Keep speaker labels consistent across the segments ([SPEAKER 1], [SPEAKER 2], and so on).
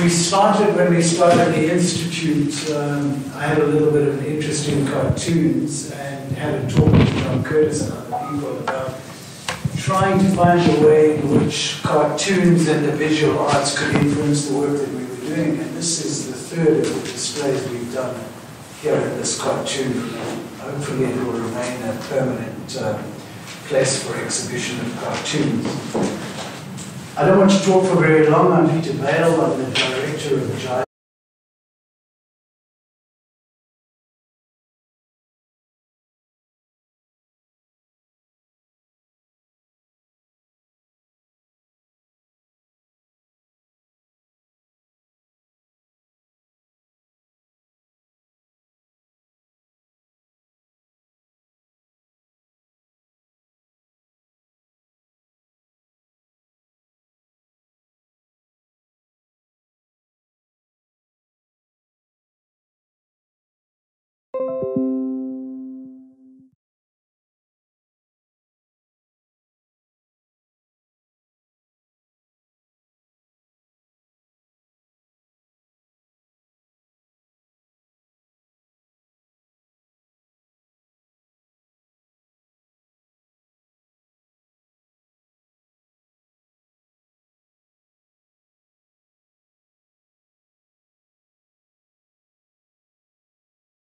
[SPEAKER 1] when we started the Institute, I had a little bit of an interest in cartoons and had a talk with John Curtis and other people about trying to find a way in which cartoons and the visual arts could influence the work that we were doing. And this is the third of the displays we've done here in this cartoon. Hopefully it will remain a permanent place for exhibition of cartoons. I don't want to talk for very long. I'm Peter Bale. I'm the director of Jive.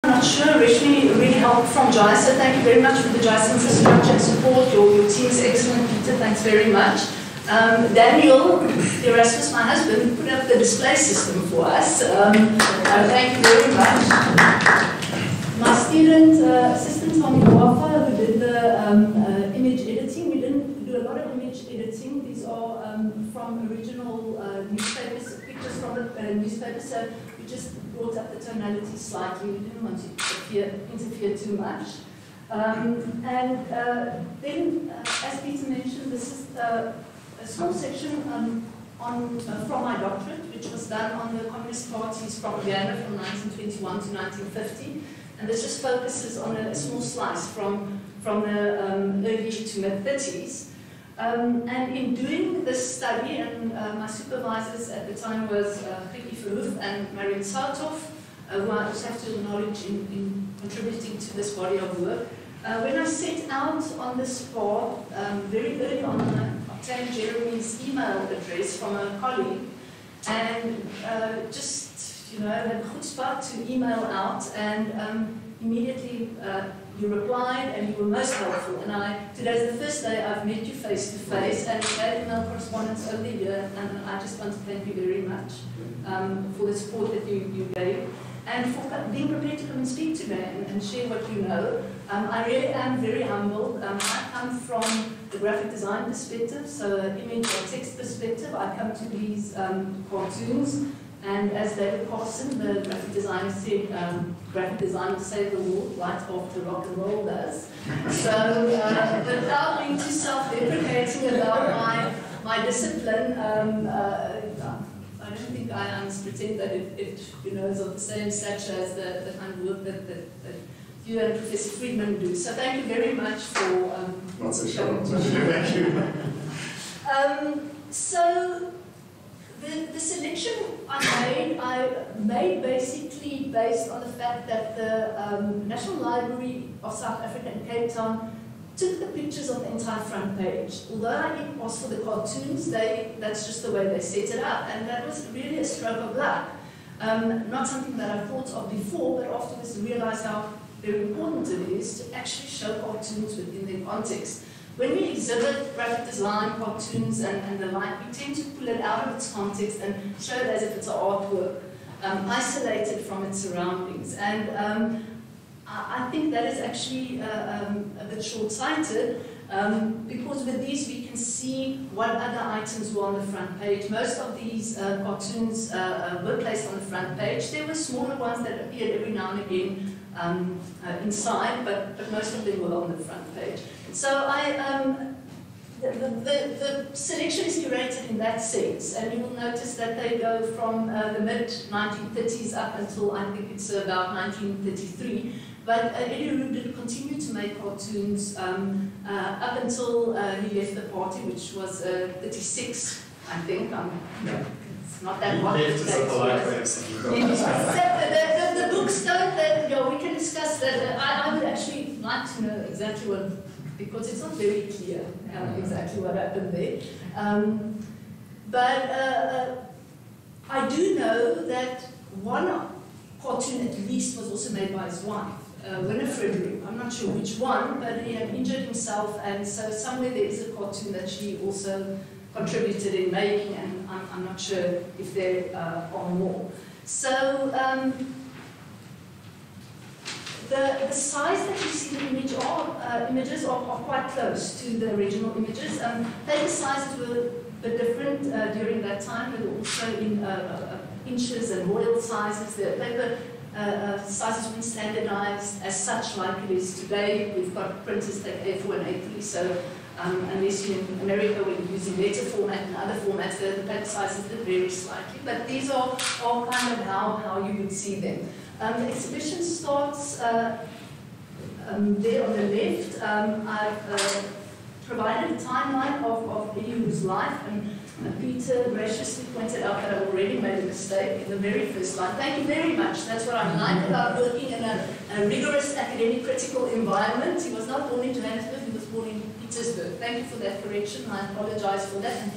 [SPEAKER 2] Not sure, really helped from Jai, so thank you very much for the Jai's infrastructure and support. Your team's excellent, Peter, thanks very much. Daniel Erasmus, my husband, put up the display system for us. Thank you very much. My student, assistant Tommy Wafa, who did the image editing. We didn't do a lot of image editing. These are from original newspapers, pictures from the newspaper, so we just brought up the tonality slightly. We didn't want to interfere too much. Then, as Peter mentioned, this is a small section from my doctorate, which was done on the Communist Party's propaganda from 1921 to 1950. And this just focuses on a small slice from the early to mid-30s. And in doing this study, and my supervisors at the time was Ricky Verhoef and Marion Southoff, who I also have to acknowledge in contributing to this body of work. When I set out on this path, very early on, I obtained Jeremy's email address from a colleague, and just, had chutzpah to email out, and immediately you replied, and you were most helpful. And today's the first day I've met you face to face, and we had email correspondence over the year, and I just want to thank you very much for the support that you gave, and for being prepared to come and speak today and share what you know. I really am very humbled. I come from the graphic design perspective, so image or text perspective. I come to these cartoons, and as David Carson, the graphic designer, said, graphic design will save the world right after rock and roll does. So without being too self-deprecating about my discipline, I don't think I must pretend that it is of the same stature as the kind of work that you and Professor Friedman do. So thank you very much for
[SPEAKER 3] not so sure. Thank you.
[SPEAKER 2] So the selection I made basically based on the fact that the National Library of South Africa in Cape Town took the pictures on the entire front page. Although I didn't ask for the cartoons, that's just the way they set it up, and that was really a stroke of luck. Not something that I thought of before, but afterwards realized how very important it is to actually show cartoons within their context. When we exhibit graphic design, cartoons, and the like, we tend to pull it out of its context and show it as if it's an artwork, isolated from its surroundings. And I think that is actually a bit short-sighted, because with these we can see what other items were on the front page. Most of these cartoons were placed on the front page. There were smaller ones that appeared every now and again inside, but most of them were on the front page. So the selection is curated in that sense, and you will notice that they go from the mid-1930s up until I think it's about 1933. But Eddie Roux did continue to make cartoons up until he left the party, which was 36, I think. it's not that hot.
[SPEAKER 3] Left is a polite way of saying
[SPEAKER 2] The books don't, we can discuss that. I would actually like to know exactly what, because it's not very clear exactly what happened there. But I do know that one cartoon at least was also made by his wife, Winifred Roux. I'm not sure which one, but he had injured himself, and so somewhere there is a cartoon that she also contributed in making, and I'm not sure if there are more. So the size that you see in the images are quite close to the original images. Paper sizes were a bit different during that time, but also in inches and royal sizes. The paper sizes weren't standardized as such like it is today. We've got printers that A4 and A3, so unless you're in America where you're using letter format and other formats, the paper sizes did vary slightly, but these are all kind of how you would see them. The exhibition starts there on the left. I've provided a timeline of Eddie's life, and Peter graciously pointed out that I already made a mistake in the very first line. Thank you very much. That's what I like about working in a rigorous academic critical environment. He was not born in Johannesburg, he was born in Petersburg. Thank you for that correction. I apologize for that. And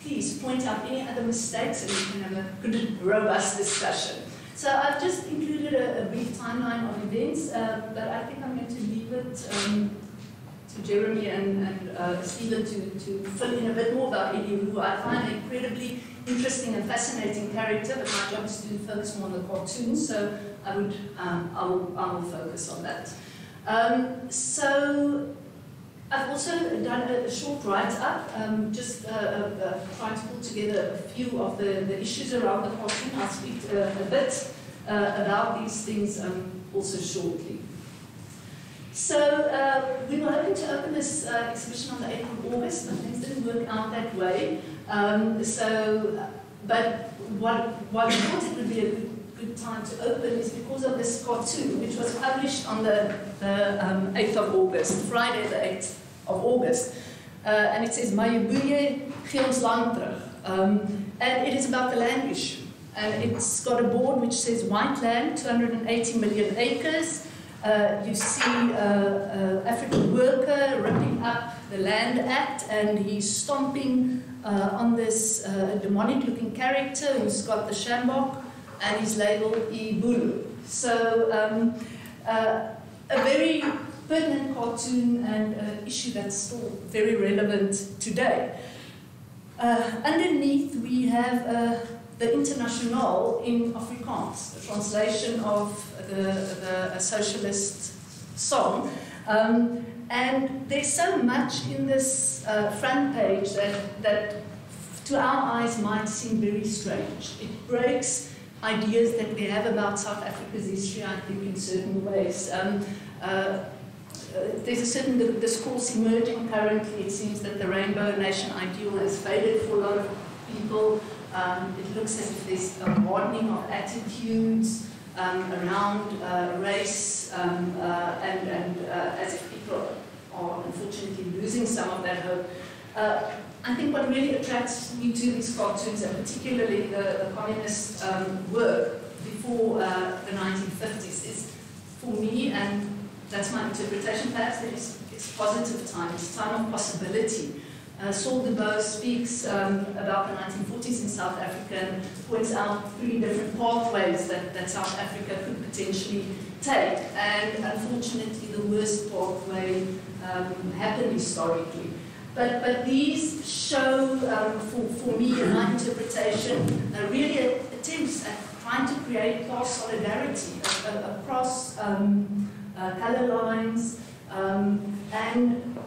[SPEAKER 2] please point out any other mistakes and we can have a good, robust discussion. So I've just included a brief timeline of events, but I think I'm going to leave it to Jeremy and Stephen to fill in a bit more about Eddie, who I find an incredibly interesting and fascinating character, but my job is to focus more on the cartoons, so I will focus on that. So I've also done a short write-up, just trying to pull together a few of the issues around the cartoon. I'll speak a bit about these things also shortly. So we were hoping to open this exhibition on the 8th of August, but things didn't work out that way. But why we thought it would be a good time to open is because of this cartoon, which was published on the 8th of August, Friday the 8th of August. And it says, MAYIBUYE, gee ons land terug. And it is about the land issue. And it's got a board which says white land, 280 million acres. You see an African worker ripping up the Land Act, and he's stomping on this demonic-looking character who's got the shambok, and he's labeled Ibulu. So a very pertinent cartoon and an issue that's still very relevant today. Underneath we have the Internationale in Afrikaans, the translation of the socialist song. And there's so much in this front page that to our eyes might seem very strange. It breaks ideas that we have about South Africa's history, I think, in certain ways. There's a certain discourse emerging currently. It seems that the rainbow nation ideal has faded for a lot of people. It looks as if there's a broadening of attitudes around race, and as if people are unfortunately losing some of that hope. I think what really attracts me to these cartoons, and particularly the communist work before the 1950s, is for me, and that's my interpretation, perhaps, that it's positive time, it's time of possibility. Saul Dubois speaks about the 1940s in South Africa and points out 3 different pathways that South Africa could potentially take. And unfortunately, the worst pathway happened historically. But these show, for me, in my interpretation, really attempts at trying to create class solidarity across color lines, and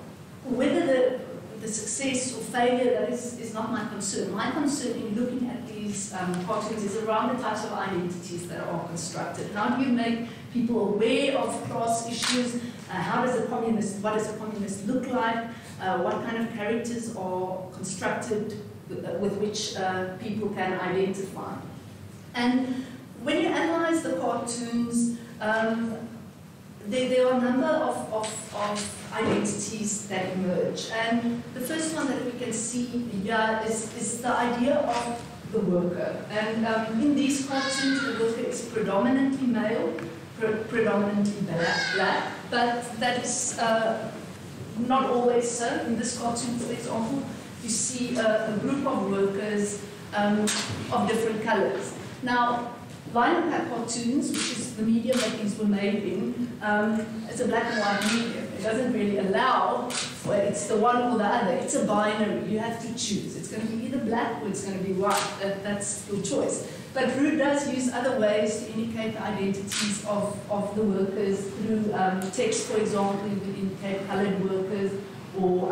[SPEAKER 2] whether the success or failure, that is not my concern. My concern in looking at these cartoons is around the types of identities that are constructed. How do you make people aware of class issues? What does a communist look like? What kind of characters are constructed with which people can identify? And when you analyze the cartoons, there are a number of identities that emerge. And the first one that we can see here is the idea of the worker. And in these cartoons, the worker is predominantly male, predominantly black, but that is not always so. In this cartoon, for example, you see a group of workers of different colors. Now, vinyl cartoons, which is the medium that these were made in, it's a black and white medium. It doesn't really allow for it's the one or the other. It's a binary. You have to choose. It's going to be either black or it's going to be white. That's your choice. But Roux does use other ways to indicate the identities of the workers through text, for example, you could indicate colored workers or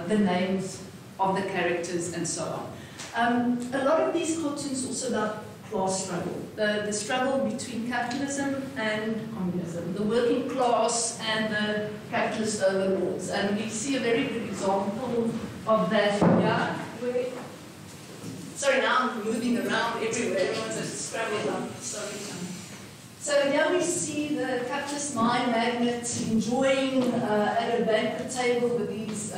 [SPEAKER 2] the names of the characters and so on. A lot of these cartoons also about class struggle, the struggle between capitalism and communism, the working class and the capitalist overlords. And we see a very good example of that here, where, sorry, now I'm moving around everywhere, everyone's just scrambling up, sorry. So here we see the capitalist mine magnate enjoying at a banquet table with these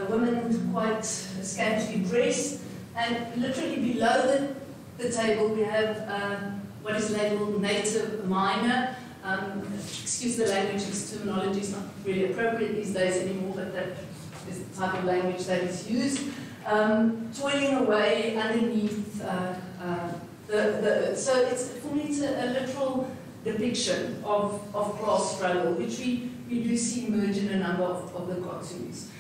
[SPEAKER 2] women quite scantily dressed, and literally below the table we have what is labeled native miner. Excuse the language, this terminology is not really appropriate these days anymore, but that is the type of language that is used. Toiling away underneath the earth. So for me it's a literal depiction of class struggle, which we do see emerge in a number of the cartoons.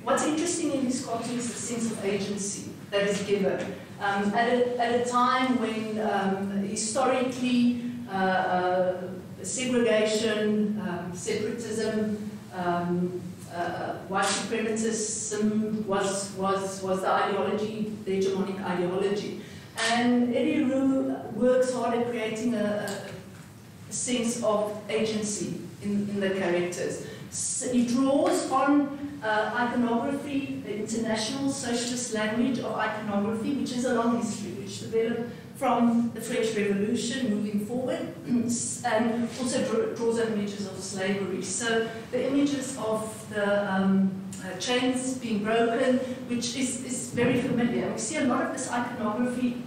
[SPEAKER 2] What's interesting in these cartoons is the sense of agency that is given. At a time when historically segregation, separatism, white supremacism was the ideology, the hegemonic ideology. And Eddie Roux works hard at creating a sense of agency in the characters. So he draws on iconography, the international socialist language of iconography, which is a long history, which developed from the French Revolution moving forward, and also draws on images of slavery. So the images of the chains being broken, which is very familiar. We see a lot of this iconography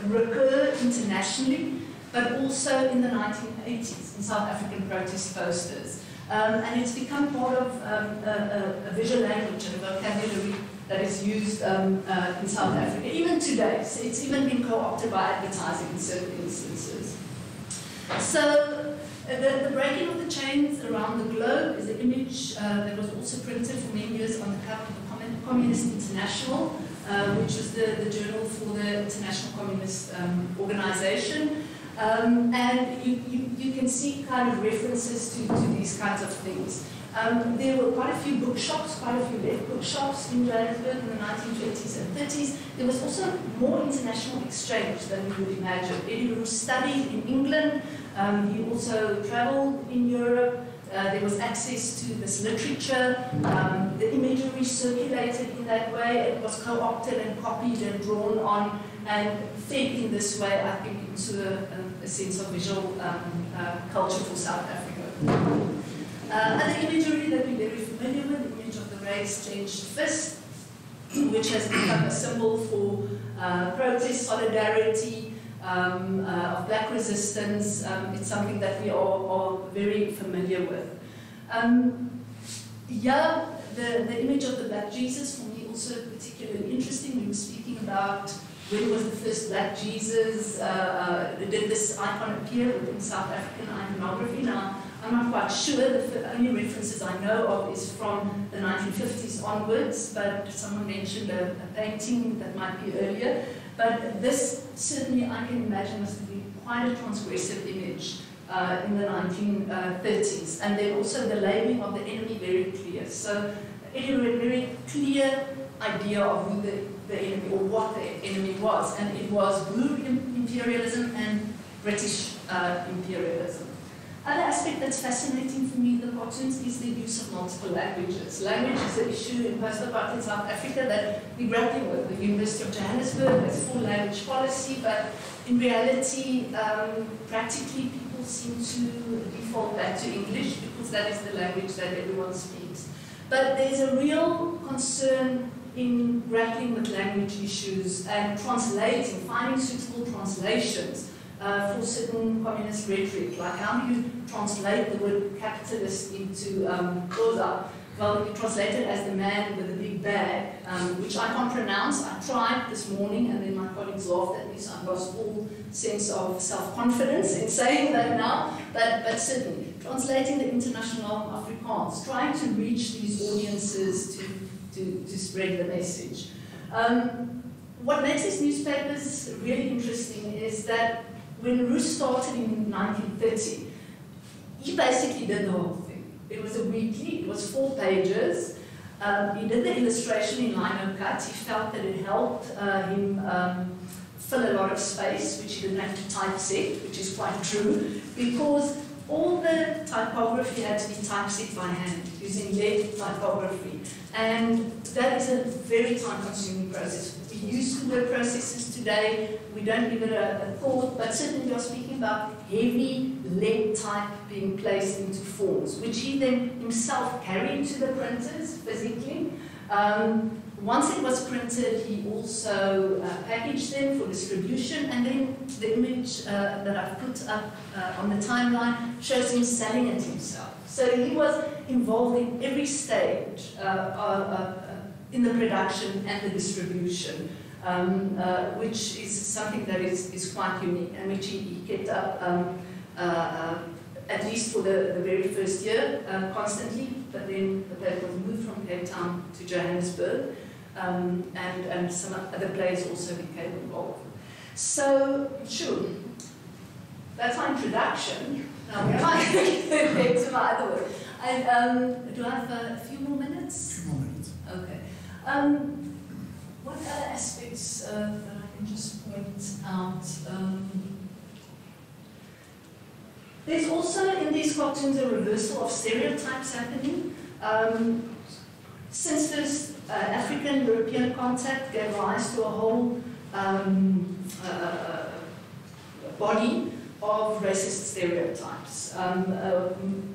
[SPEAKER 2] recur internationally, but also in the 1980s in South African protest posters. And it's become part of a visual language and a vocabulary that is used in South Africa, even today. So it's even been co-opted by advertising in certain instances. So the breaking of the chains around the globe is an image that was also printed for many years on the cover of the Communist International, which is the journal for the International Communist Organization. And you can see kind of references to these kinds of things. There were quite a few bookshops, quite a few left bookshops in Johannesburg in the 1920s and 30s. There was also more international exchange than we would imagine. Eddie Roux studied in England. He also traveled in Europe. There was access to this literature. The imagery circulated in that way. It was co-opted and copied and drawn on and fed in this way, I think, into a sense of visual culture for South Africa. Other imagery that we're very familiar with, the image of the raised-clenched fist, which has become a symbol for protest, solidarity, of black resistance. It's something that we are very familiar with. The image of the Black Jesus, for me, also particularly interesting. We were speaking about when was the first Black Jesus, did this icon appear within South African iconography? Now, I'm not quite sure. The only references I know of is from the 1950s onwards, but someone mentioned a painting that might be earlier. But this, certainly, I can imagine must have been quite a transgressive image in the 1930s. And then also the labeling of the enemy very clear. So it had a very clear idea of who the enemy, or what the enemy was. And it was blue imperialism and British imperialism. Other aspect that's fascinating for me in the cartoons is the use of multiple languages. Language is an issue in post-apartheid South Africa that we're grappling with. The University of Johannesburg has full language policy, but in reality, practically people seem to default back to English because that is the language that everyone speaks. But there's a real concern in grappling with language issues and translating, finding suitable translations for certain communist rhetoric, like how do you translate the word capitalist into Xhosa? Well, you translate it as the man with the big bag, which I can't pronounce. I tried this morning, and then my colleagues laughed at me, so I've lost all sense of self-confidence in saying that now. But certainly, translating the international Afrikaans, trying to reach these audiences to spread the message. What makes these newspapers really interesting is that when Roux started in 1930, he basically did the whole thing. It was a weekly, it was 4 pages. He did the illustration in lino cut. He felt that it helped him fill a lot of space, which he didn't have to typeset, which is quite true, because all the typography had to be typeset by hand, using lead typography. And that is a very time-consuming process. We use word processors today, we don't give it a thought, but certainly we are speaking about heavy lead type being placed into forms, which he then himself carried to the printers physically. Once it was printed, he also packaged them for distribution, and then the image that I've put up on the timeline shows him selling it himself. So he was involved in every stage in the production and the distribution, which is something that is quite unique, and which he kept up at least for the very first year constantly, but then that was moved from Cape Town to Johannesburg, and some other players also became involved. So, sure, that's my introduction. Now, where am I going to get to my other work? Do I have a few more minutes?
[SPEAKER 4] A few more minutes.
[SPEAKER 2] Okay. What other aspects that I can just point out? There's also in these cartoons a reversal of stereotypes happening. Since this African-European contact gave rise to a whole body of racist stereotypes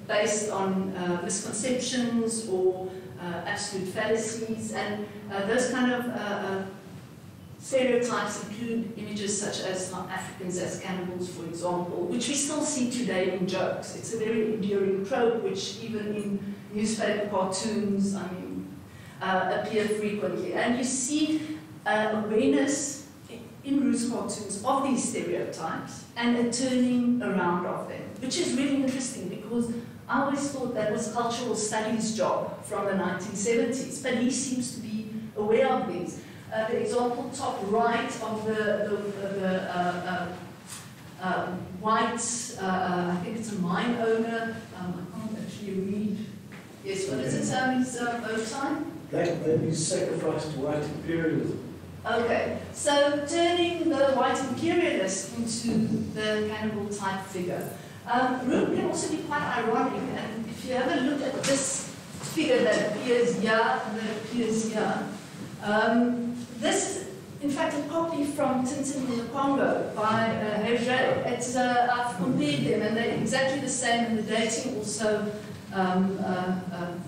[SPEAKER 2] based on misconceptions or absolute fallacies, and those kind of stereotypes include images such as Africans as cannibals, for example, which we still see today in jokes. It's a very enduring trope, which even in newspaper cartoons, appear frequently. And you see awareness in Roux's cartoons of these stereotypes and a turning around of them, which is really interesting because I always thought that was cultural studies job from the 1970s, but he seems to be aware of these. The example top right of the white, I think it's a mine owner, I can't actually read. Yes, what is it, his bow tie?
[SPEAKER 1] Black babies sacrificed to white imperialism.
[SPEAKER 2] Okay, so turning the white imperialist into the cannibal type figure. Roux can also be quite ironic, and if you have a look at this figure that appears here and that appears here, this is in fact a copy from Tintin in the Congo by Hergé. I've compared them and they're exactly the same, and the dating also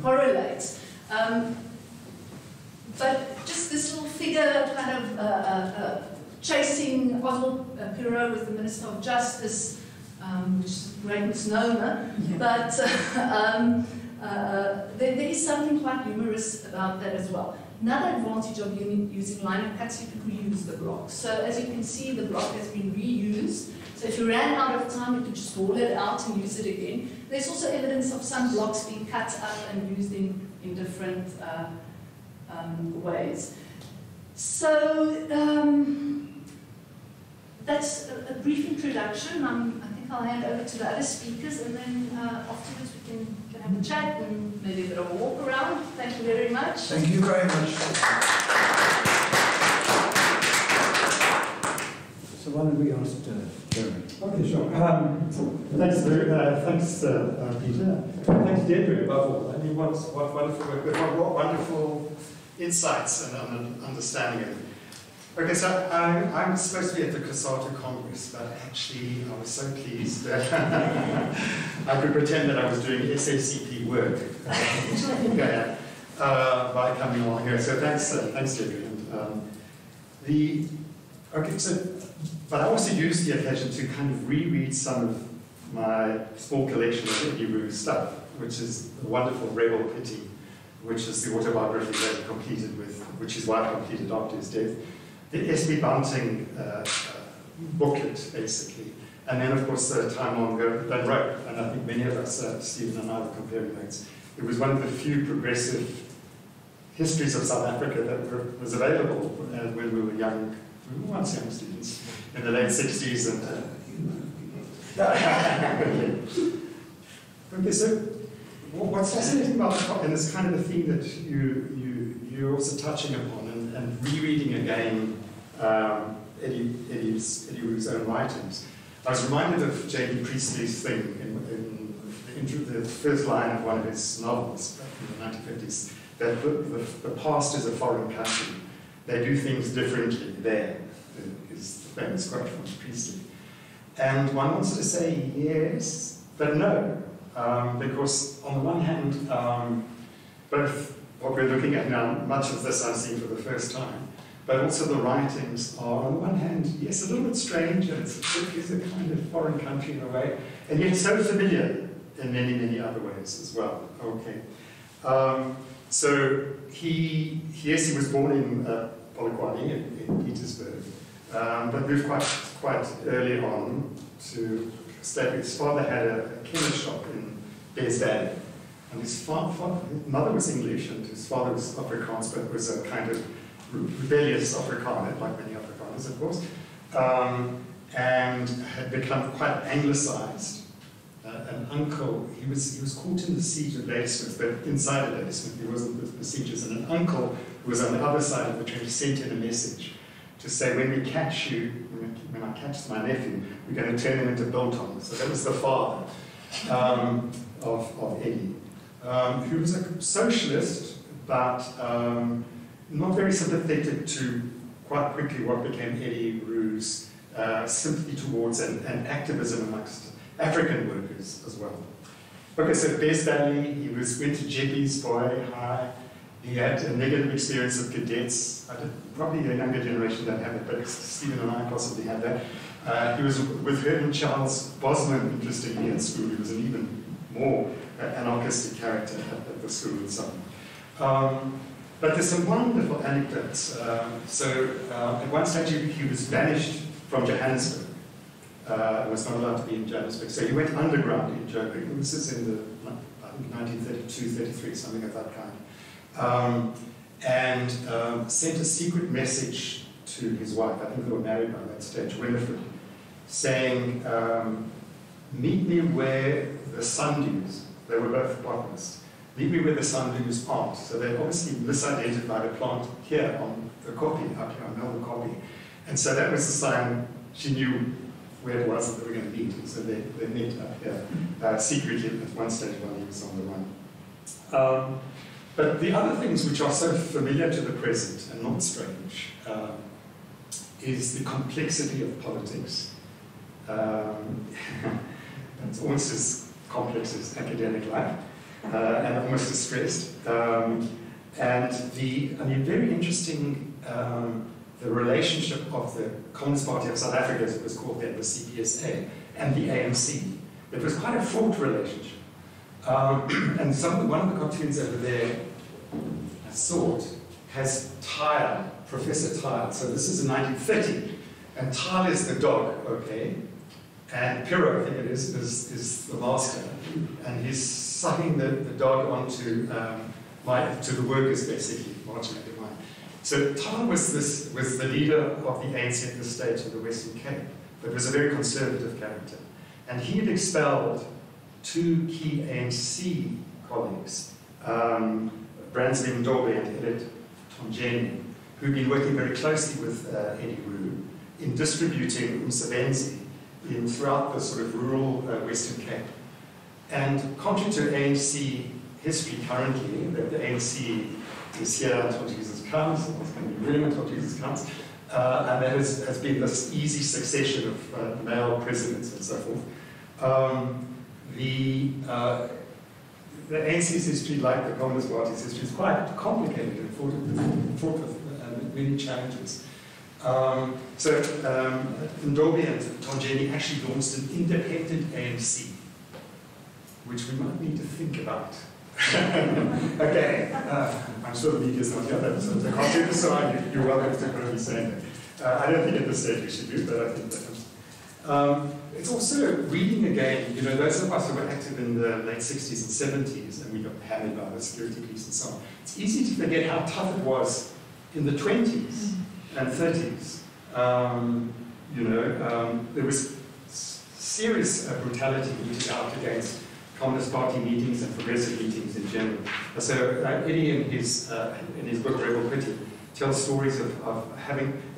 [SPEAKER 2] correlates. But just this little figure kind of chasing Oswald Pirot with the Minister of Justice, which is a great misnomer, but there is something quite humorous about that as well. Another advantage of using lino cuts, you can reuse the block. So as you can see, the block has been reused. So if you ran out of time, you could just roll it out and use it again. There's also evidence of some blocks being cut up and used in different ways. So that's a brief introduction. I think I'll hand over to the other speakers, and then afterwards we can have a chat and maybe a bit of a walk around. Thank you very much.
[SPEAKER 4] Thank you very much. So why don't we ask Jeremy?
[SPEAKER 5] Okay, sure. Thanks, Peter. Thanks, Deirdre, above all. I mean, what wonderful work, what wonderful insights and understanding. Okay, so I'm supposed to be at the COSATU Congress, but actually I was so pleased that I could pretend that I was doing SACP work, which I think I am. by coming along here. So thanks, Debbie. But I also used the occasion to kind of reread some of my small collection of Eddie Roux stuff, which is the wonderful Rebel Pity, which is the autobiography that he completed with, which his wife completed after his death. The S.B. Bunting booklet, basically. And then, of course, Time Long Ago, that Roux, and I think many of us, Stephen and I, were comparing notes. It was one of the few progressive histories of South Africa that was available when we were young. We were once young students in the late 60s. Okay, so what's fascinating about the and it's kind of a theme that you're also touching upon and rereading again Eddie Roux's own writings. I was reminded of J.B. Priestley's thing in the first line of one of his novels back in the 1950s, that the past is a foreign country. They do things differently there, is the famous quote from Priestley. And one wants to say yes, but no, because on the one hand, both what we're looking at now, much of this I'm seeing for the first time, but also the writings are, on the one hand, yes, a little bit strange, and it is a kind of foreign country in a way, and yet so familiar in many, many other ways as well. Okay. So he was born in Polokwane in Petersburg, but moved quite early on to stay. His father had a chemist shop in Bears Valley, and his mother was English, and his father was Afrikaans, but was a kind of rebellious Afrikaner, like many Afrikaners, of course, and had become quite anglicized. An uncle, he was caught in the siege of Ladysmith, but inside of Ladysmith, he wasn't with the sieges, and an uncle who was on the other side of the trench sent in a message to say, when we catch you, when I catch my nephew, we're going to turn him into biltong. So that was the father of Eddie, who was a socialist, but not very sympathetic to quite quickly what became Eddie Roux's sympathy towards and activism amongst African workers as well. Okay, so Bears Valley, he went to Jeppy's Boy High. He had a negative experience of cadets. Probably a younger generation don't have it, but Stephen and I possibly had that. He was with Herman Charles Bosman, interestingly, at school. He was an even more anarchistic character at the school and so on. But there's some wonderful anecdotes. At one stage he was banished from Johannesburg. Was not allowed to be in Johannesburg. So he went underground in Joburg. This is in the, I think, 1932, 33, something of that kind. And sent a secret message to his wife, I think they were married by that stage, Winifred, saying, meet me where the sundews, they were both botanists, meet me where the sundews aren't. So they obviously misidentified a plant here on the copy, up here on Melbourne copy. And so that was the sign she knew where it was that they were going to meet, and so they met up here secretly at one stage while he was on the run. But the other things which are so familiar to the present and not strange is the complexity of politics. It's almost as complex as academic life, and almost as stressed. Very interesting. The relationship of the Communist Party of South Africa, as it was called then, the CPSA, and the ANC. It was quite a fraught relationship. And one of the cartoons over there, I saw it, has Tile, Professor Tile. So this is in 1930, and Tile is the dog, okay? And Pirro, I think it is the master. And he's sucking the dog onto to the workers, basically, marching at the mine. So Tile was the leader of the ANC at this stage in the Western Cape, but was a very conservative character. And he had expelled two key ANC colleagues, Bransby Mdobe and Edith Tomjeni, who'd been working very closely with Eddie Roux in distributing umsebenzi throughout the sort of rural Western Cape. And contrary to ANC history currently, the ANC is here until Jesus comes, and it's going to be brilliant until Jesus comes, and there has been this easy succession of male presidents and so forth. the ANC's history, like the Communist Party's history, is quite complicated and fraught with many challenges. Ndobe and Tongeni actually launched an independent ANC, which we might need to think about. Okay, I'm sure the media is not here, so they can't do this, so you're welcome to probably saying that. I don't think at this stage we should do, but I think that. It's also reading again, you know, those of us who were active in the late 60s and 70s, and we got hammered by the security police and so on, it's easy to forget how tough it was in the 20s and 30s. There was serious brutality meted out against Communist Party meetings and progressive meetings in general. So Eddie, in his book Rebel Pity, tells stories of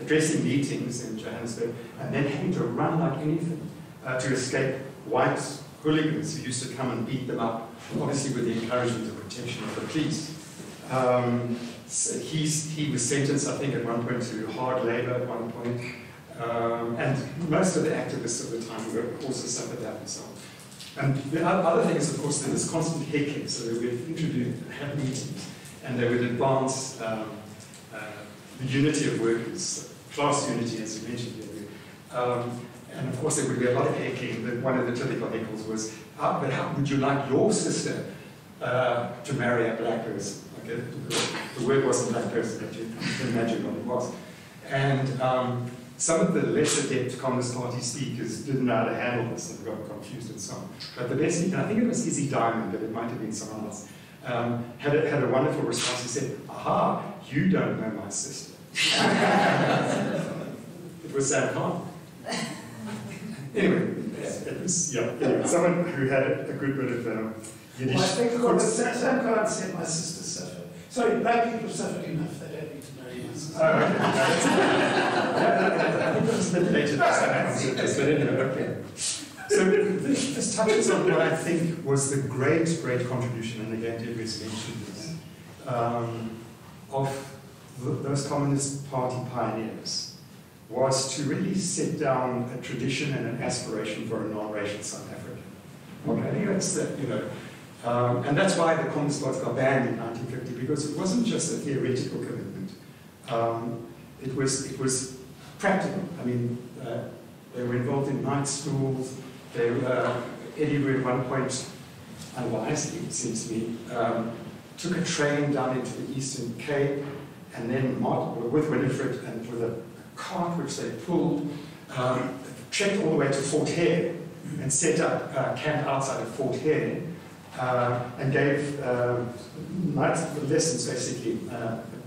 [SPEAKER 5] addressing meetings in Johannesburg and then having to run like anything to escape white hooligans who used to come and beat them up, obviously with the encouragement and protection of the police. So he was sentenced, I think, at one point to hard labor at one point. And most of the activists of the time also suffered that and so on. And the other thing is, of course, there was constant heckling. So they would have meetings and they would advance the unity of workers, class unity, as you mentioned earlier. And of course, there would be a lot of heckling. One of the typical heckles was, but how would you like your sister to marry a black person? Okay? The word wasn't black person, but you can imagine what it was. And some of the less adept Communist Party speakers didn't know how to handle this and got confused and so on. But the best speaker, I think it was Izzy Diamond, but it might have been someone else, had a wonderful response. He said, aha, you don't know my sister. It was Sam Khan. Anyway, it was, anyway, someone who had a good bit of Yiddish.
[SPEAKER 1] Well, I think Sam Khan said my sister suffered. Sorry, black people suffered enough. They don't need to marry my sister.
[SPEAKER 5] Oh, okay. I think it was a bit later that happened, but anyway, okay. So this touches on what I think was the great contribution, and again, Deborah's mentioned this, of those Communist Party pioneers, was to really set down a tradition and an aspiration for a non-racial South Africa. Okay, I think that's that, you know. And that's why the Communist Party got banned in 1950, because it wasn't just a theoretical commitment. It was practical. I mean, they were involved in night schools. Eddie at one point, unwisely, it seems to me, took a train down into the Eastern Cape, and then with Winifred and with a cart which they pulled, trekked all the way to Fort Hare and set up camp outside of Fort Hare and gave night lessons, basically,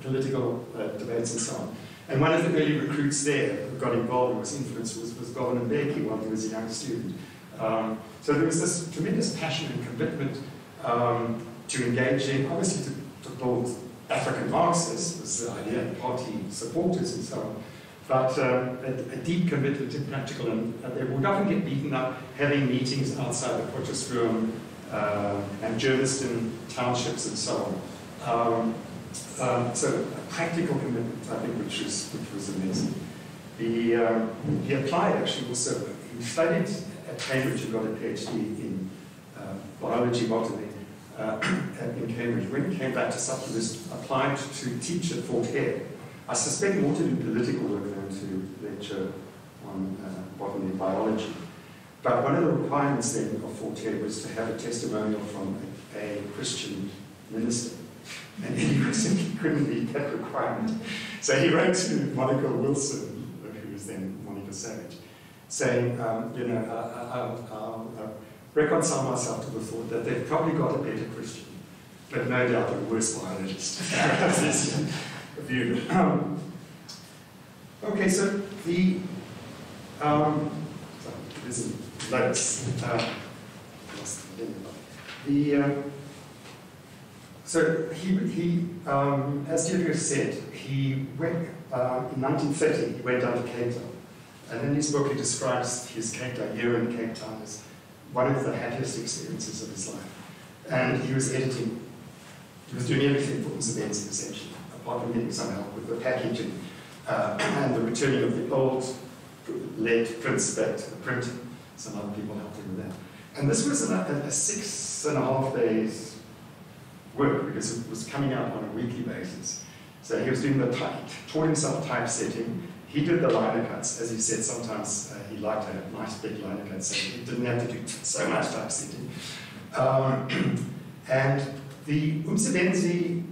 [SPEAKER 5] political debates and so on. And one of the early recruits there who got involved and was influenced was Governor Becky while he was a young student. So there was this tremendous passion and commitment to engage in, obviously to build African Marxists, was the idea, party supporters and so on, but a deep commitment to practical, and they would often get beaten up having meetings outside the Potchefstroom and Germiston townships and so on. So a practical commitment, I think, which was amazing. He applied actually also. He studied at Cambridge and got a PhD in biology, botany in Cambridge. When he came back to Sutton, he applied to teach at Fort Hare. I suspect more to do political work than to lecture on botany and biology. But one of the requirements then of Fort Hare was to have a testimonial from a Christian minister. And he simply couldn't meet that requirement. So he wrote to Monica Wilson, who was then Monica Savage, saying, I'll reconcile myself to the thought that they've probably got a better Christian, but no doubt a worse biologist. That's his view. Okay, so the So he as Deirdre said, he went, in 1930, he went down to Cape Town. And in his book, he describes his year in Cape Town as one of the happiest experiences of his life. And he was editing, he was doing everything for his events, essentially, apart from getting some help with the packaging and the returning of the old lead prints back to the printing. Some other people helped him with that. And this was a 6.5 days work because it was coming out on a weekly basis. So he was doing the type, taught himself typesetting. He did the liner cuts. As he said, sometimes he liked to have nice big liner cuts, so he didn't have to do so much typesetting. And the Umsebenzi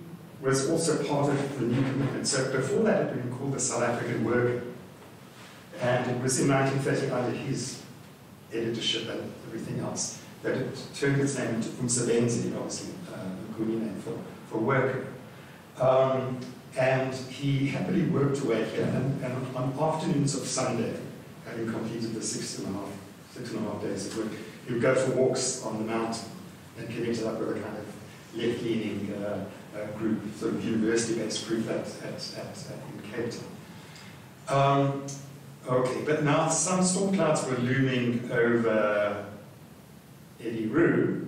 [SPEAKER 5] was also part of the new commitment. So before that, it had been called the South African Worker. And it was in 1930 under his editorship and everything else that it turned its name into Umsebenzi, obviously a Nguni name for worker. And he happily worked away here, and on afternoons of Sunday, having completed the 6.5 days of work, he would go for walks on the mountain and connected up with a kind of left-leaning group, sort of university-based group in Cape Town. Okay, but now some storm clouds were looming over Eddie Roux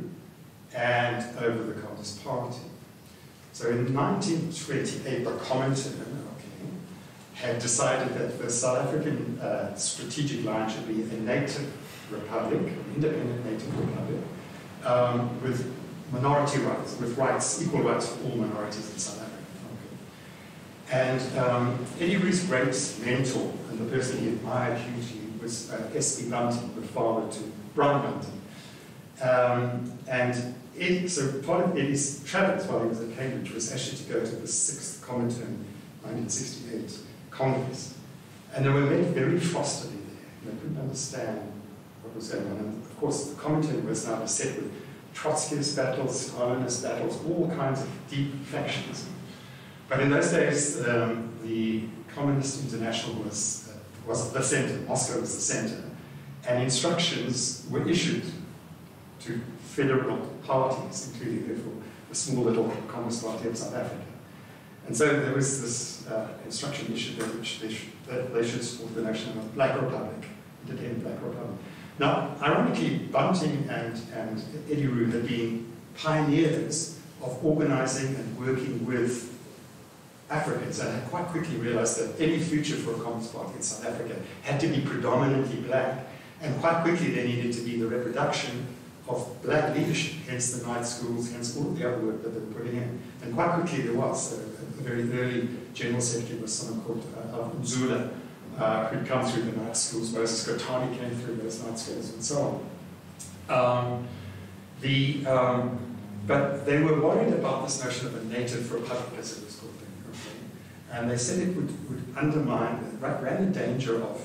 [SPEAKER 5] and over the Communist Party. So in 1928, the Comintern had decided that the South African strategic line should be a native republic, an independent native republic, with minority rights, with rights, equal rights for all minorities in South Africa. And Eddie Roux's great mentor, and the person he admired hugely, was S.B. Bunting, the father to Brian Bunting. And so part of Eddie's travels while he was at Cambridge was actually to go to the 6th Comintern 1968 Congress. And they were met very frostily there. They couldn't understand what was going on. And of course, the Comintern was now beset with Trotskyist battles, Stalinist battles, all kinds of deep factions. But in those days, the Communist International was the center, Moscow was the center, and instructions were issued to federal parties, including, therefore, the small little Communist Party of South Africa. And so there was this instruction issued that they should support the notion of a Black Republic, independent Black Republic. Now, ironically, Bunting and Eddie Roux had been pioneers of organizing and working with Africans, and had quite quickly realized that any future for a Communist Party in South Africa had to be predominantly black, and quite quickly there needed to be the reproduction of black leadership, hence the night schools, hence all of the other work that they were putting in. And quite quickly there was. A very early general secretary was someone called Mzula, who'd come through the night schools. Moses Kotani came through those night schools and so on. But they were worried about this notion of a native republic, as it was called then. And they said it would undermine, ran the danger of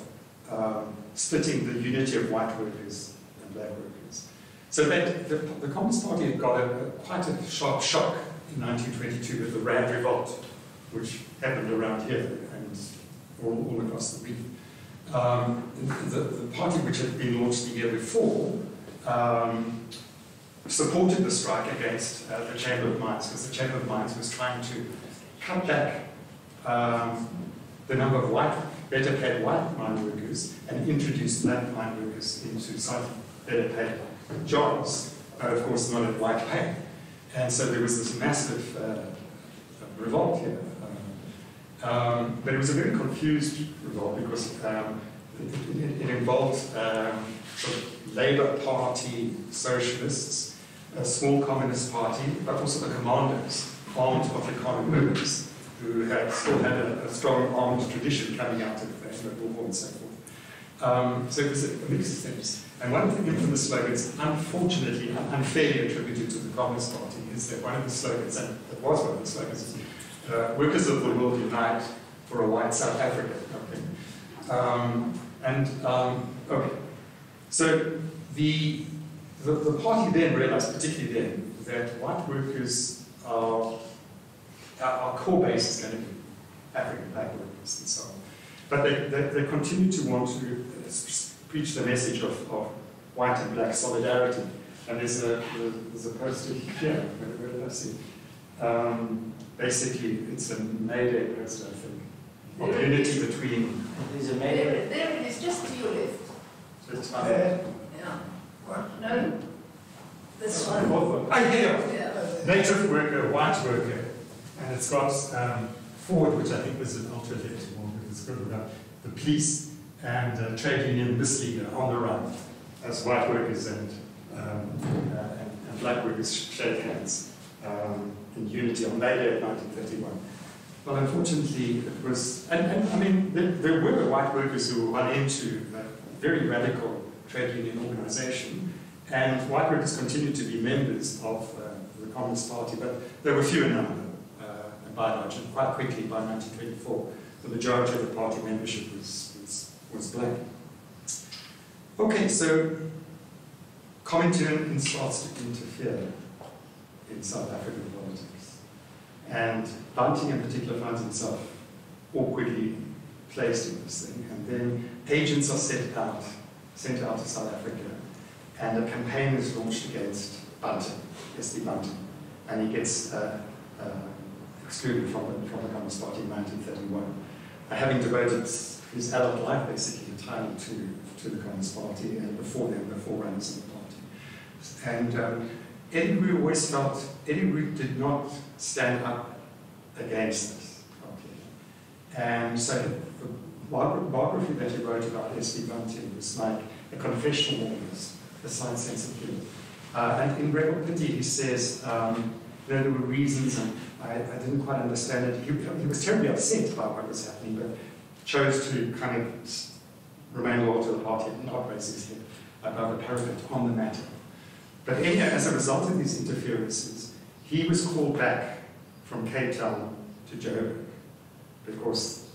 [SPEAKER 5] splitting the unity of white workers and black workers. So that the Communist Party had got quite a sharp shock in 1922 with the Rand Revolt, which happened around here and all across the reef. The party, which had been launched the year before, supported the strike against the Chamber of Mines, because the Chamber of Mines was trying to cut back the number of better paid white mine workers and introduce black mine workers into some better paid jobs, but of course not at white pay. And so there was this massive revolt here. But it was a very confused revolt because it involved sort of Labour Party socialists, a small communist party, but also the commandos, armed Afrikaner workers, who still had a strong armed tradition coming out of the war and so forth. So it was a mix of things. And one of the infamous slogans, unfortunately unfairly attributed to the Communist Party, is that one of the slogans, and it was one of the slogans, is workers of the world unite for a white South Africa. Okay. So the party then realized, particularly then, that white workers our core base is going to be African black workers and so on. But they continue to want to preach the message of white and black solidarity. And there's a poster here, where did I see? Basically, it's a May Day poster, I think, of unity between.
[SPEAKER 4] There's a May Day.
[SPEAKER 2] There it is, just to your left.
[SPEAKER 5] Just yeah.
[SPEAKER 2] What? No. This one.
[SPEAKER 5] Yeah. Native worker, white worker. And it's got Ford, which I think was an ultra-left one, it's got about the police and trade union misleader on the run as white workers and black workers shake hands in unity on May Day of 1931. Well, unfortunately, it was, and I mean, there were white workers who were into a very radical trade union organization, and white workers continued to be members of the Communist Party, but they were few in number, and by and large, and quite quickly, by 1924, the majority of the party membership was black. Okay, so Comintern starts to interfere in South African politics. And Bunting in particular finds himself awkwardly placed in this thing. And then agents are sent out to South Africa, and a campaign is launched against Bunting, S.D. Bunting. And he gets excluded from the Communist Party in 1931, having devoted his adult life basically entirely to the Communist Party, and before them, the forerunners of the party. And Eddie Roux always felt, Eddie Roux did not stand up against this. Okay. And so the biography that he wrote about S.D. Bunting was like a confession almost, a slight sense of guilt. And in Rebel Pity he says, there were reasons, and I didn't quite understand it. He was terribly upset about what was happening, but chose to kind of remain loyal to the party and not raise his head above a parapet on the matter. But anyhow, as a result of these interferences, he was called back from Cape Town to Joburg, because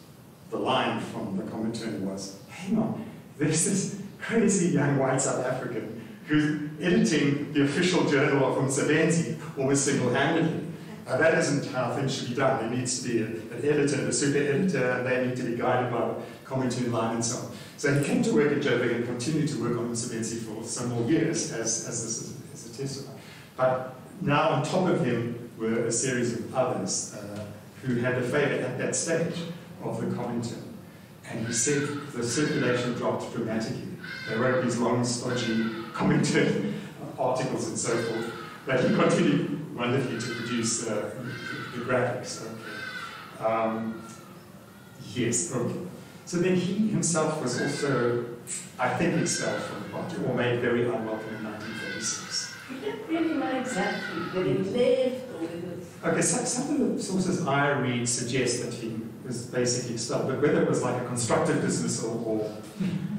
[SPEAKER 5] the line from the Comintern was, hang on, there's this crazy young white South African who's editing the official journal of Umsebenzi almost single-handedly. That isn't how things should be done. There needs to be an editor, a super editor, and they need to be guided by the Comintern line and so on. So he came to work at Joburg and continued to work on Umsebenzi for some more years, as this is a testament. But now on top of him were a series of others who had a favour at that stage of the Comintern. And he said the circulation dropped dramatically. They wrote these long, stodgy Comintern articles and so forth, but he continued wonderfully to produce the graphics. Okay. Yes, okay. So then he himself was also, I think, expelled from the party, or made very unwelcome in 1936.
[SPEAKER 2] We don't really know exactly whether he left or whether...
[SPEAKER 5] Okay, so some of the sources I read suggest that he was basically expelled, but whether it was like a constructive dismissal or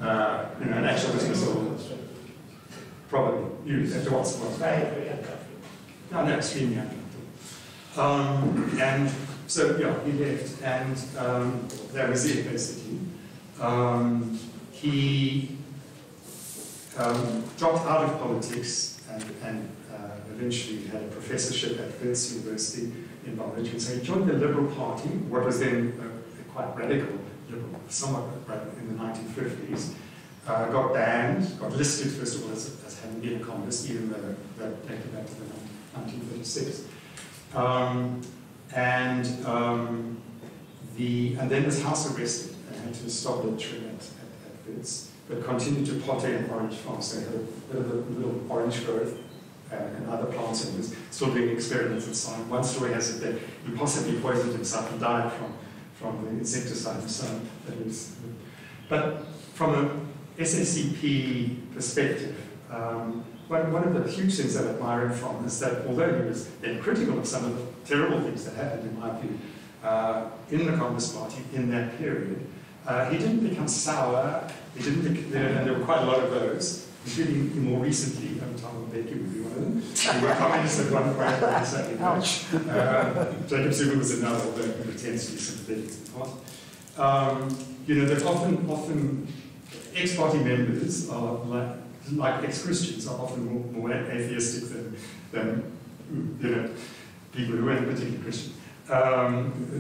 [SPEAKER 5] an actual dismissal, probably. You have to ask what. No, extremely uncomfortable. And so, yeah, he left, and that was it, basically. He dropped out of politics and eventually had a professorship at Wits University in Bangladesh. So he joined the Liberal Party, what was then a quite radical Liberal, somewhat in the 1950s. Got banned, got listed, first of all, as having been a communist, even though that dated back to the 1936. And then was house arrested and had to stop lecturing at Wits, but continued to potter in orange farms. So he had a bit of a little orange growth and other plants, and was still doing experiments and so on. One story has it that he possibly poisoned himself and died from the insecticide and so on. But from an SSCP perspective, one of the huge things that I admire him from is that although he was then critical of some of the terrible things that happened, in my view, in the Communist Party in that period, he didn't become sour. He didn't, and there were quite a lot of those, including more recently, Tom Becky would be one of them. They were communists at one point. Jacob Zuma was another, although he pretends to be sympathetic to the party. That often ex-party members are like ex-Christians are often more atheistic than people who weren't particularly Christian.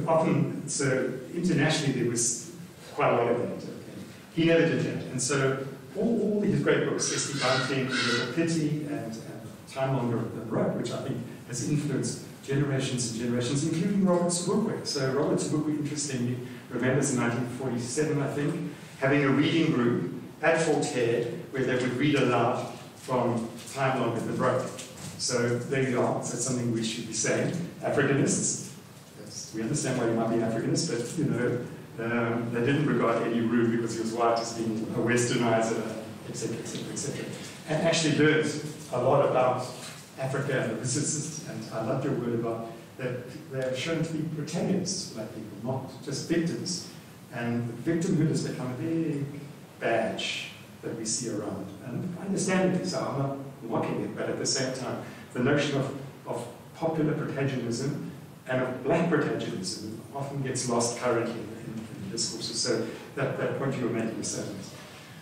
[SPEAKER 5] Often, so internationally there was quite a lot of that. Okay. He never did that, and so all his great books, S.D. Bunting, Rebel Pity, and Time Longer than Roux, which I think has influenced generations and generations, including Robert Sobukwe. So Robert Sobukwe, interestingly, remembers in 1947, I think, having a reading group at Fort Hare where they would read aloud from Time Longer than Roux. So there you are. So that's something we should be saying. Africanists, we understand why you might be Africanist, but they didn't regard Eddie Roux because he was white as being a westernizer, etc., etc., etc. And actually learned a lot about Africa and the physicists, and I loved your word about that they're shown to be protagonists, black people, not just victims. And victimhood has become a big badge that we see around. And understandably so, I'm not mocking it, but at the same time, the notion of popular protagonism and of black protagonism often gets lost currently in discourses. So that point you were making is so nice.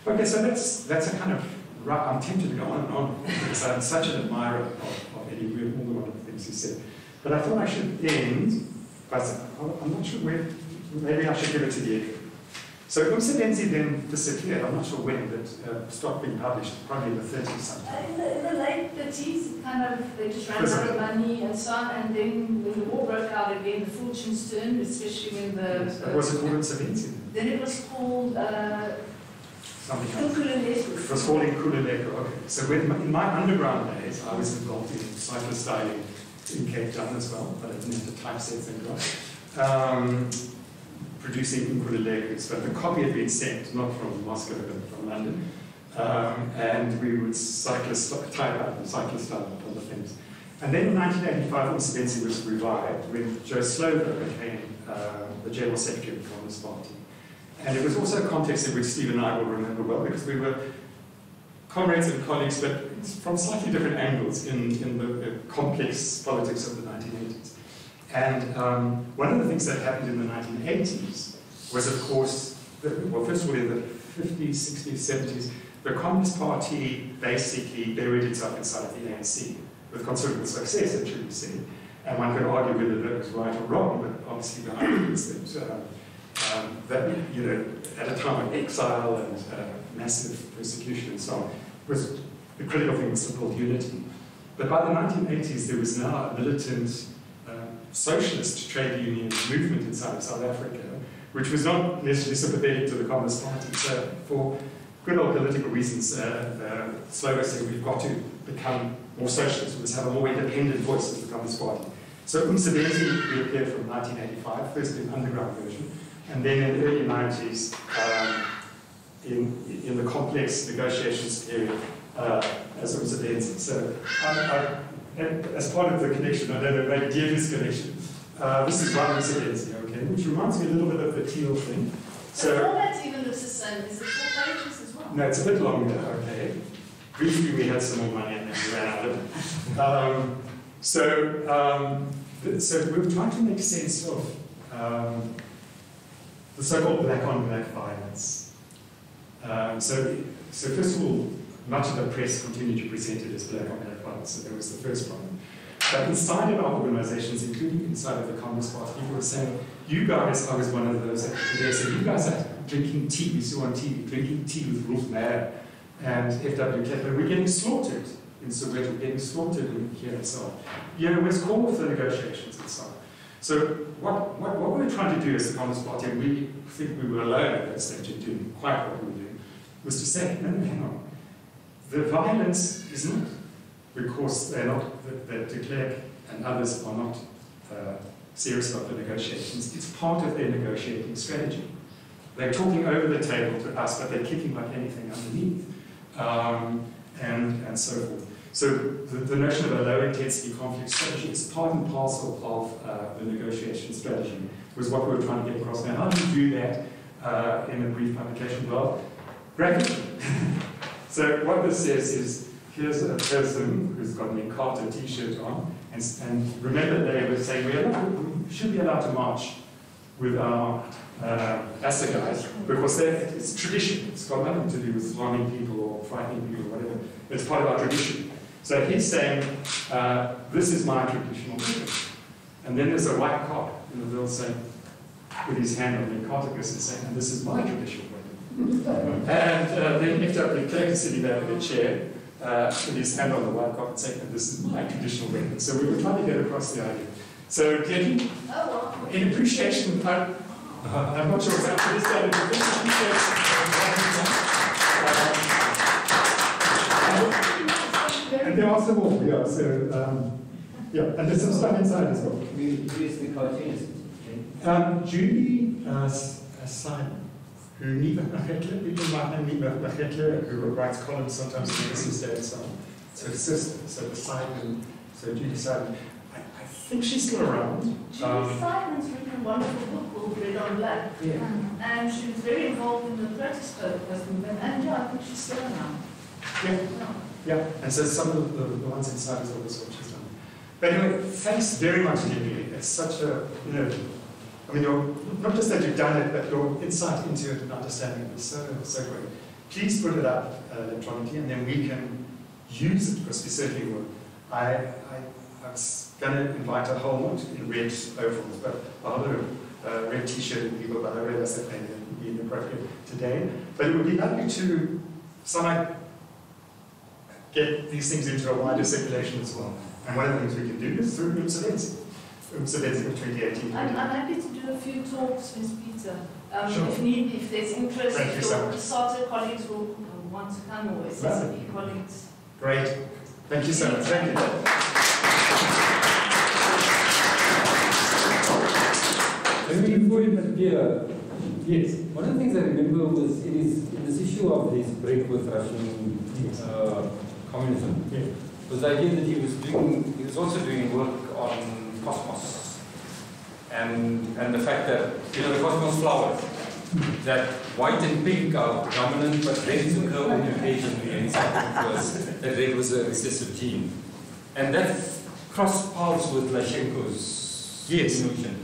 [SPEAKER 5] Okay, so that's a kind of, I'm tempted to go on and on, because I'm such an admirer of Eddie Weir, all the wonderful things he said. But I thought I should end by saying, I'm not sure where, maybe I should give it to Diego. So Umsebenzi then disappeared, I'm not sure when, but stopped being published, probably in the 30s sometime.
[SPEAKER 2] In the late 30s, they just ran out of money and so on, and then when the war broke out again, the fortunes turned, especially when
[SPEAKER 5] But was it called Umsebenzi?
[SPEAKER 2] Then it was called
[SPEAKER 5] Something else. It was called Nkululeko, okay. So in my underground days, I was involved in cyclist styling in Cape Town as well, but I didn't have to typeset things. Producing Nkululekos, but the copy had been sent, not from Moscow, but from London. And we would type up and cyclist style up other things. And then in 1985, Umsebenzi was revived when Joe Slovo became the General Secretary of the Communist Party. And it was also a context in which Steve and I will remember well, because we were comrades and colleagues, but from slightly different angles in the complex politics of the 1980s. And one of the things that happened in the 1980s was, of course, well, first of all, in the 50s, 60s, 70s, the Communist Party basically buried itself inside of the ANC, with considerable success, it should be said. And one could argue whether that was right or wrong, but obviously the argument is that, you know, at a time of exile and massive persecution and so on, was the critical thing was so-called unity. But by the 1980s, there was now a militant socialist trade union movement inside of South Africa, which was not necessarily sympathetic to the Communist Party. So for good old political reasons, Slovo said we've got to become more socialist, we must have a more independent voice of the Communist Party. So Umsebenzi reappeared from 1985, first in underground version, and then in the early 90s, in the complex negotiations period as Umsebenzi. So as part of the connection, I don't know, maybe Deirdre's connection, this is one Umsebenzi, okay, which reminds me a little bit of the teal thing.
[SPEAKER 2] So the format even looks the same. Is it 4 pages as well?
[SPEAKER 5] No, it's a bit longer, okay. Briefly, we had some more money and then we ran out of it. So we were trying to make sense of the so-called black-on-black violence. So first of all, much of the press continued to present it as black-on-black violence, so that was the first problem. But inside of our organizations, including inside of the Communist Party, people were saying, you guys, I was one of those today, said, you guys are drinking tea, we saw on TV, drinking tea with Roux and FWK, but we're getting slaughtered in Soweto, we're getting slaughtered in here and so on. You know, let's call for the negotiations and so on. So what we were trying to do as the Communist Party, and we think we were alone at that stage in doing quite what we were doing, was to say, no, hang on. The violence is not because they're not, that de Klerk and others are not serious about the negotiations. It's part of their negotiating strategy. They're talking over the table to us, but they're kicking like anything underneath, and so forth. So the notion of a low-intensity conflict strategy is part and parcel of the negotiation strategy, was what we were trying to get across. Now, how do you do that in a brief publication? Well, graphically. So what this says is, here's a person who's got an Encarta t-shirt on, and remember they were saying we should be allowed to march with our assegais, because it's tradition. It's got nothing to do with harming people or frightening people or whatever. It's part of our tradition. So he's saying, this is my traditional weapon. And then there's a white cop in the middle saying, with his hand on the Encarta and saying, and this is my traditional weapon. And then FW Clerk is sitting there in a chair, with his hand on the white cop and saying, this is my traditional weapon. So we were trying to get across the idea. So, Deirdre, in appreciation, I'm not sure exactly this time, but in appreciation, and there are some more, yeah, so, yeah, and there's some stuff inside as well.
[SPEAKER 4] Who is the cartoonist?
[SPEAKER 5] Julie Simon, who writes columns sometimes in the Day and so on. So Judy Simon. I think she's still around.
[SPEAKER 2] Judy Simon's written a wonderful book called Red on Black.
[SPEAKER 1] Yeah.
[SPEAKER 2] And she was very involved in the protest movement. And yeah, I think she's still around.
[SPEAKER 5] Yeah. And so some of the ones inside is also what she's done. But anyway, thanks very much, Emily. It's such a, I mean, not just that you've done it, but your insight into it and understanding it is so great. Please put it up electronically, and then we can use it, because we certainly will. I was going to invite a whole lot in red overalls, but a lot of red t-shirt people, but I realized that maybe it would be inappropriate today. But it would be lovely to somehow get these things into a wider circulation as well. And one of the things we can do is through Roux events. Roux events in 2018.
[SPEAKER 2] I'm happy to do a few talks, Ms. Peter.
[SPEAKER 5] Sure.
[SPEAKER 2] If there's interest,
[SPEAKER 5] Thank you
[SPEAKER 2] if
[SPEAKER 5] so
[SPEAKER 2] your
[SPEAKER 5] much.
[SPEAKER 2] SATA colleagues will want to come, or SSP colleagues.
[SPEAKER 5] Great. Thank you so much. Thank you.
[SPEAKER 4] Before you appear, yes, one of the things I remember was in this issue of his break with Russian communism, was the idea that he was also doing work on cosmos, and the fact that, the cosmos flowers, that white and pink are dominant, but red took over occasionally, and something was that red was a recessive gene. And that crossed paths with Lashenko's notion.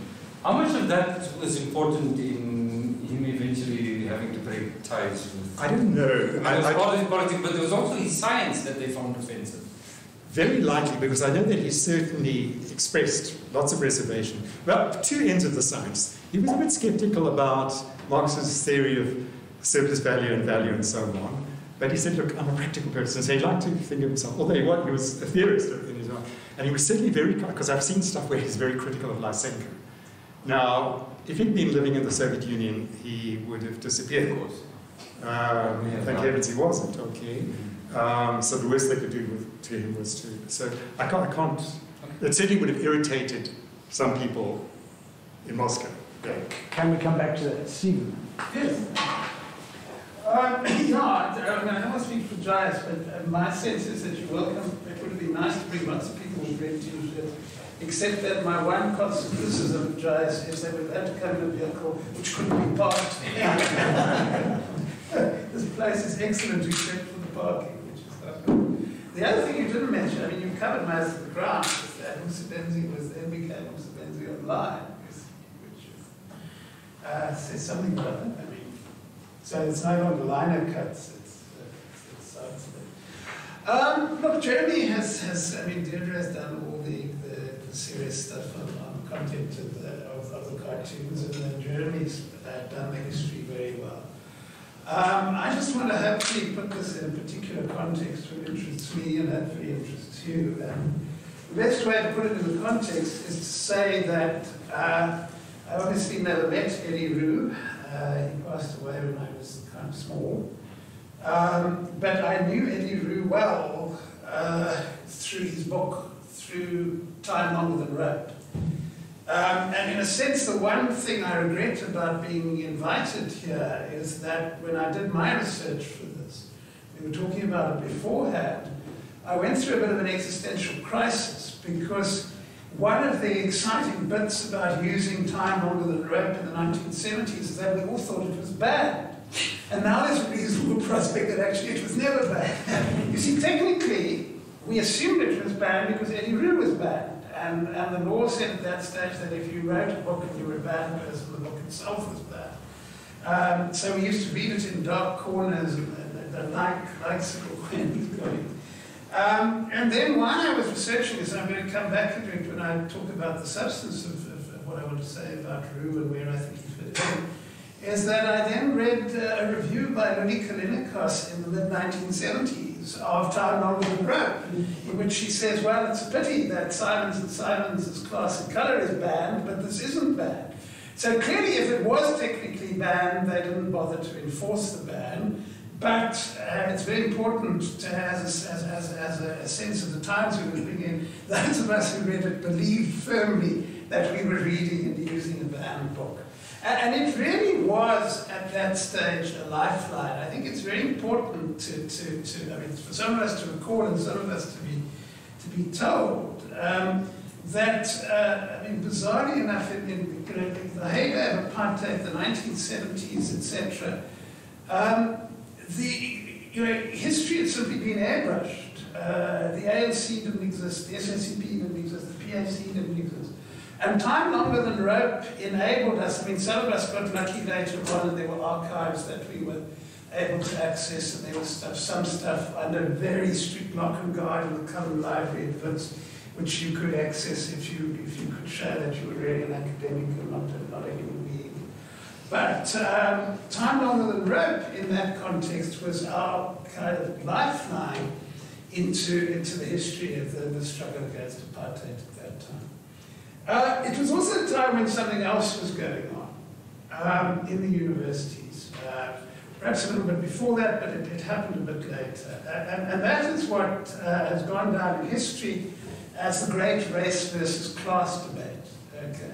[SPEAKER 4] How much of that was important in him eventually having to break ties with?
[SPEAKER 5] I don't know.
[SPEAKER 4] It was part of his politics, but there was also his science that they found offensive.
[SPEAKER 5] Very likely, because I know that he certainly expressed lots of reservation. Well, two ends of the science. He was a bit skeptical about Marx's theory of surplus value and so on. But he said, look, I'm a practical person, so he'd like to think of himself, although he was a theorist in his own. And he was certainly very, because I've seen stuff where he's very critical of Lysenko. Now, if he'd been living in the Soviet Union, he would have disappeared, of course. Thank heavens he wasn't, okay. So the worst they could do to him was to... So I can't... It certainly would have irritated some people in Moscow. Yeah.
[SPEAKER 1] Can we come back to that? Stephen?
[SPEAKER 3] Yes. I don't want to speak for Giles, but my sense is that you're welcome. It would have been nice to bring lots of people with red t-shirts, except that my one constant criticism of Giles is that we've had to come in a vehicle which couldn't be parked. This place is excellent except for the parking, which is not good. The other thing you didn't mention, I mean, you covered most of the ground, is that Msebenzi then became Msebenzi online, which says something about it. I mean,
[SPEAKER 1] So it's no longer liner cuts, it's sides.
[SPEAKER 3] Look, Jeremy has, Deirdre has done all the serious stuff on content of the cartoons, and then Jeremy's done the history very well. I just want to hopefully put this in a particular context which interests me and hopefully interests you. The best way to put it in the context is to say that I obviously never met Eddie Roux. He passed away when I was kind of small. But I knew Eddie Roux well through his book, through Time Longer Than Rope. And in a sense, the one thing I regret about being invited here is that when I did my research for this, we were talking about it beforehand, I went through a bit of an existential crisis, because one of the exciting bits about using Time Longer Than Rope in the 1970s is that we all thought it was bad. And now there's a reasonable prospect that actually it was never bad. You see, technically, we assumed it was bad because Eddie Roux was bad. And the law said at that stage that if you wrote a book and you were a bad person, the book itself was bad. So we used to read it in dark corners and like and then while I was researching this, and I'm going to come back to it when I talk about the substance of what I want to say about Roux and where I think he fit in, is that I then read a review by Luni Kalinikos in the mid-1970s of Time Longer Than Rope, in which she says, well, it's a pity that Simons & Simons' Class and Colour is banned, but this isn't banned. So clearly, if it was technically banned, they didn't bother to enforce the ban. But it's very important to have a sense of the times we were living in. Those of us who read it believed firmly that we were reading and using a banned book. And it really was, at that stage, a lifeline. I think it's very important to I mean, for some of us to record and some of us to be told that, I mean, bizarrely enough, in the heyday of apartheid, the 1970s, etc., history had simply been airbrushed. The ANC didn't exist, the SNCP didn't exist, the PAC didn't exist. And time longer than rope enabled us. I mean, some of us got lucky later on, and there were archives that we were able to access, and there was some stuff under very strict lock and guard in the Cullen Library at Wits, which you could access if you could show that you were really an academic and not a human being. But time longer than rope in that context was our kind of lifeline into the history of the struggle against apartheid at that time. It was also a time when something else was going on in the universities. Perhaps a little bit before that, but it happened a bit later. And that is what has gone down in history as the great race versus class debate. Okay.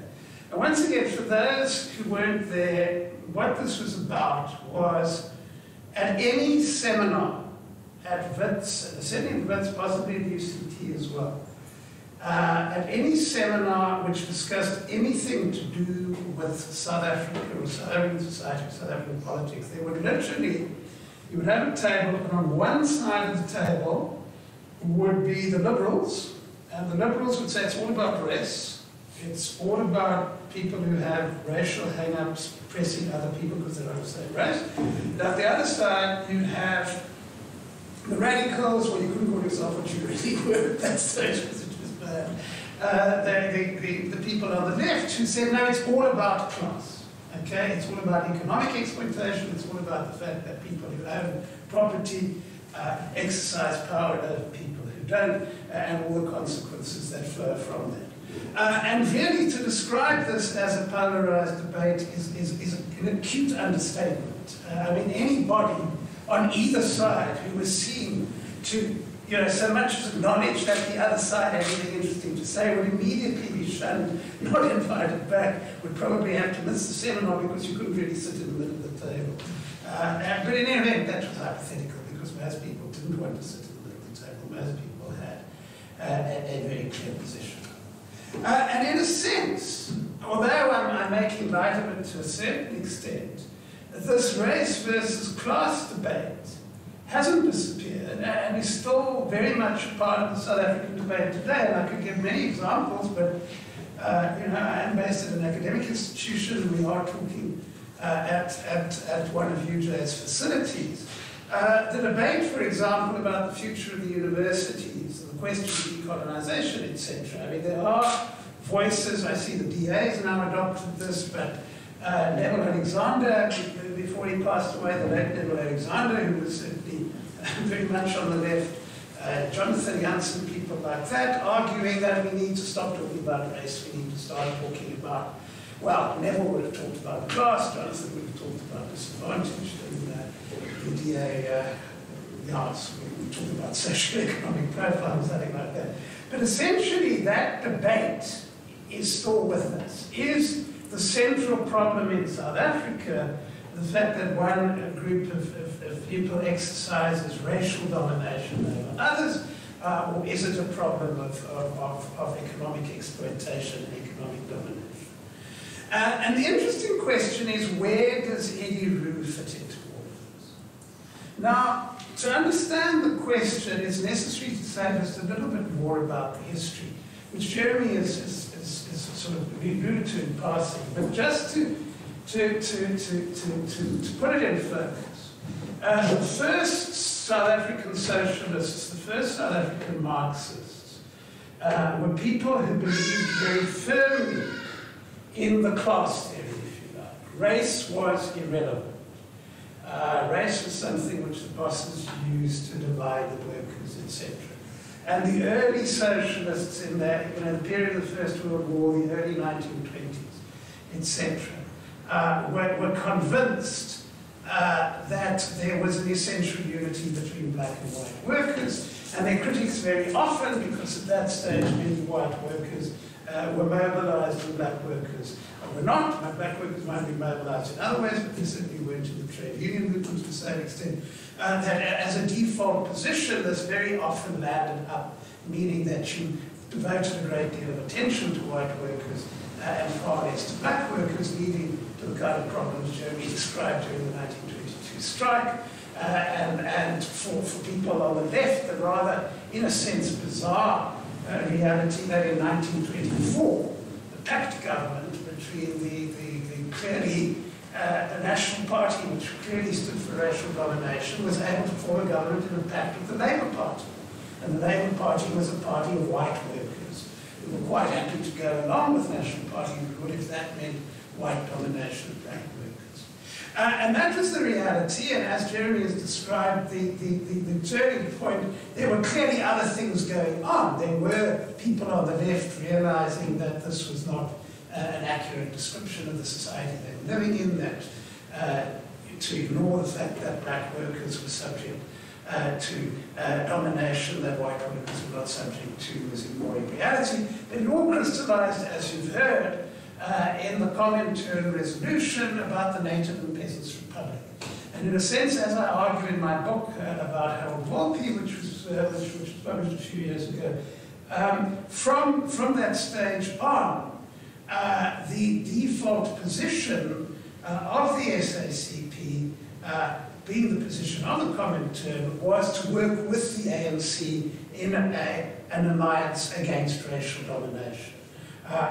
[SPEAKER 3] And once again, for those who weren't there, what this was about was at any seminar at Wits, certainly at Wits, possibly at UCT as well, at any seminar which discussed anything to do with South Africa or South African society, South African politics, they would literally, you would have a table, and on one side of the table would be the liberals, and the liberals would say it's all about race, it's all about people who have racial hang-ups pressing other people because they're of the same race. And at the other side, you'd have the radicals, or you couldn't call yourself what you really were at that stage because it was bad. The people on the left who said, no, it's all about class. Okay, it's all about economic exploitation. It's all about the fact that people who own property exercise power over people who don't, and all the consequences that flow from that. And really, to describe this as a polarized debate is an acute understatement. I mean, anybody on either side who was seen to, so much as acknowledge that the other side had anything interesting to say would immediately be shunned, not invited back, would probably have to miss the seminar because you couldn't really sit in the middle of the table. But in any event, that was hypothetical because most people didn't want to sit in the middle of the table. Most people had a very clear position. And in a sense, although I'm making light of it to a certain extent, this race versus class debate hasn't disappeared and is still very much a part of the South African debate today. And I could give many examples, but I am based at an academic institution, and we are talking at one of UJ's facilities. The debate, for example, about the future of the universities, and the question of decolonization, etc. I mean, there are voices. I see the DA's now adopted this, but Neville Alexander, before he passed away, the late Neville Alexander, who was certainly very much on the left, Jonathan Jansen, people like that, arguing that we need to stop talking about race, we need to start talking about, well, Neville would have talked about class, Jonathan would have talked about disadvantage, and the DA, we talk about socio-economic profiles, something like that. But essentially, that debate is still with us. Is the central problem in South Africa the fact that one group of people exercises racial domination over others, or is it a problem of economic exploitation and economic domination? And the interesting question is, where does Eddie Roux fit into all of this? Now, to understand the question, it's necessary to say just a little bit more about the history, which Jeremy has sort of alluded to in passing, but just to put it in focus. The first South African socialists, the first South African Marxists, were people who believed very firmly in the class theory, if you like. Race was irrelevant. Race was something which the bosses used to divide the workers, etc. And the early socialists in the period of the First World War, the early 1920s, etc., were convinced that there was an essential unity between black and white workers, and their critics very often, because at that stage many white workers were mobilized and black workers were not. Black workers might be mobilized in other ways, but they certainly weren't in the trade union movement to the same extent. That as a default position, this very often landed up, meaning that you devoted a great deal of attention to white workers and far less to black workers, leading to the kind of problems Jeremy described during the 1922 strike. And for people on the left, the rather, in a sense, bizarre reality that in 1924, the pact government between the clearly the National Party, which clearly stood for racial domination, was able to form a government in a pact with the Labour Party. And the Labour Party was a party of white workers who were quite happy to go along with the National Party, who would if that meant white domination of black workers. And that was the reality, and as Jeremy has described, the turning point, there were clearly other things going on. There were people on the left realizing that this was not an accurate description of the society they were living in, that to ignore the fact that black workers were subject to domination that white workers were not subject to was ignoring reality. But it all crystallized, as you've heard, in the Comintern resolution about the Native and Peasants' Republic. And in a sense, as I argue in my book about Harold Volpe, which was published a few years ago, from that stage on, the default position of the SACP, being the position of the Comintern, was to work with the ANC in an alliance against racial domination.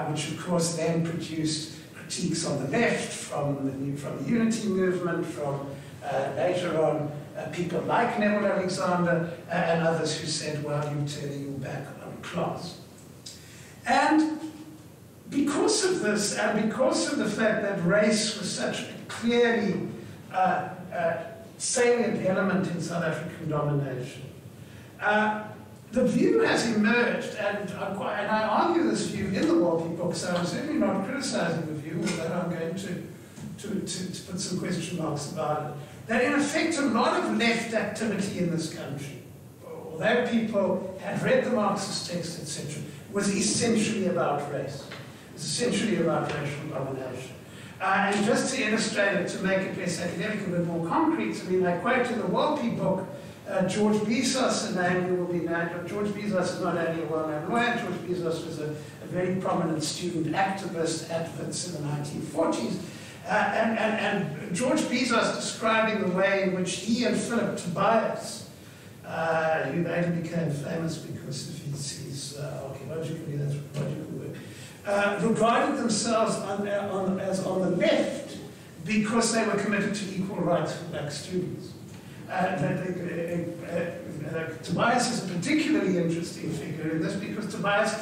[SPEAKER 3] Which of course then produced critiques on the left from the Unity movement, from later on people like Neville Alexander and others who said, well, you're turning your back on class. And because of this, and because of the fact that race was such a clearly salient element in South African domination, the view has emerged, and I argue this view in the Volpe book, so I'm certainly not criticizing the view, although I'm going to put some question marks about it, that in effect a lot of left activity in this country, although people had read the Marxist text, etc., was essentially about race. It was essentially about racial domination. And just to illustrate it, to make it less academic, a bit more concrete, I mean, I quote in the Volpe book, George Bezos, a name you will be known, but George Bezos is not only a well-known lawyer. George Bezos was a very prominent student activist at Wits in the 1940s. And George Bezos describing the way in which he and Philip Tobias, who later became famous because of his archaeologically, that's archaeological work, regarded themselves as on the left because they were committed to equal rights for black students. Tobias is a particularly interesting figure in this because Tobias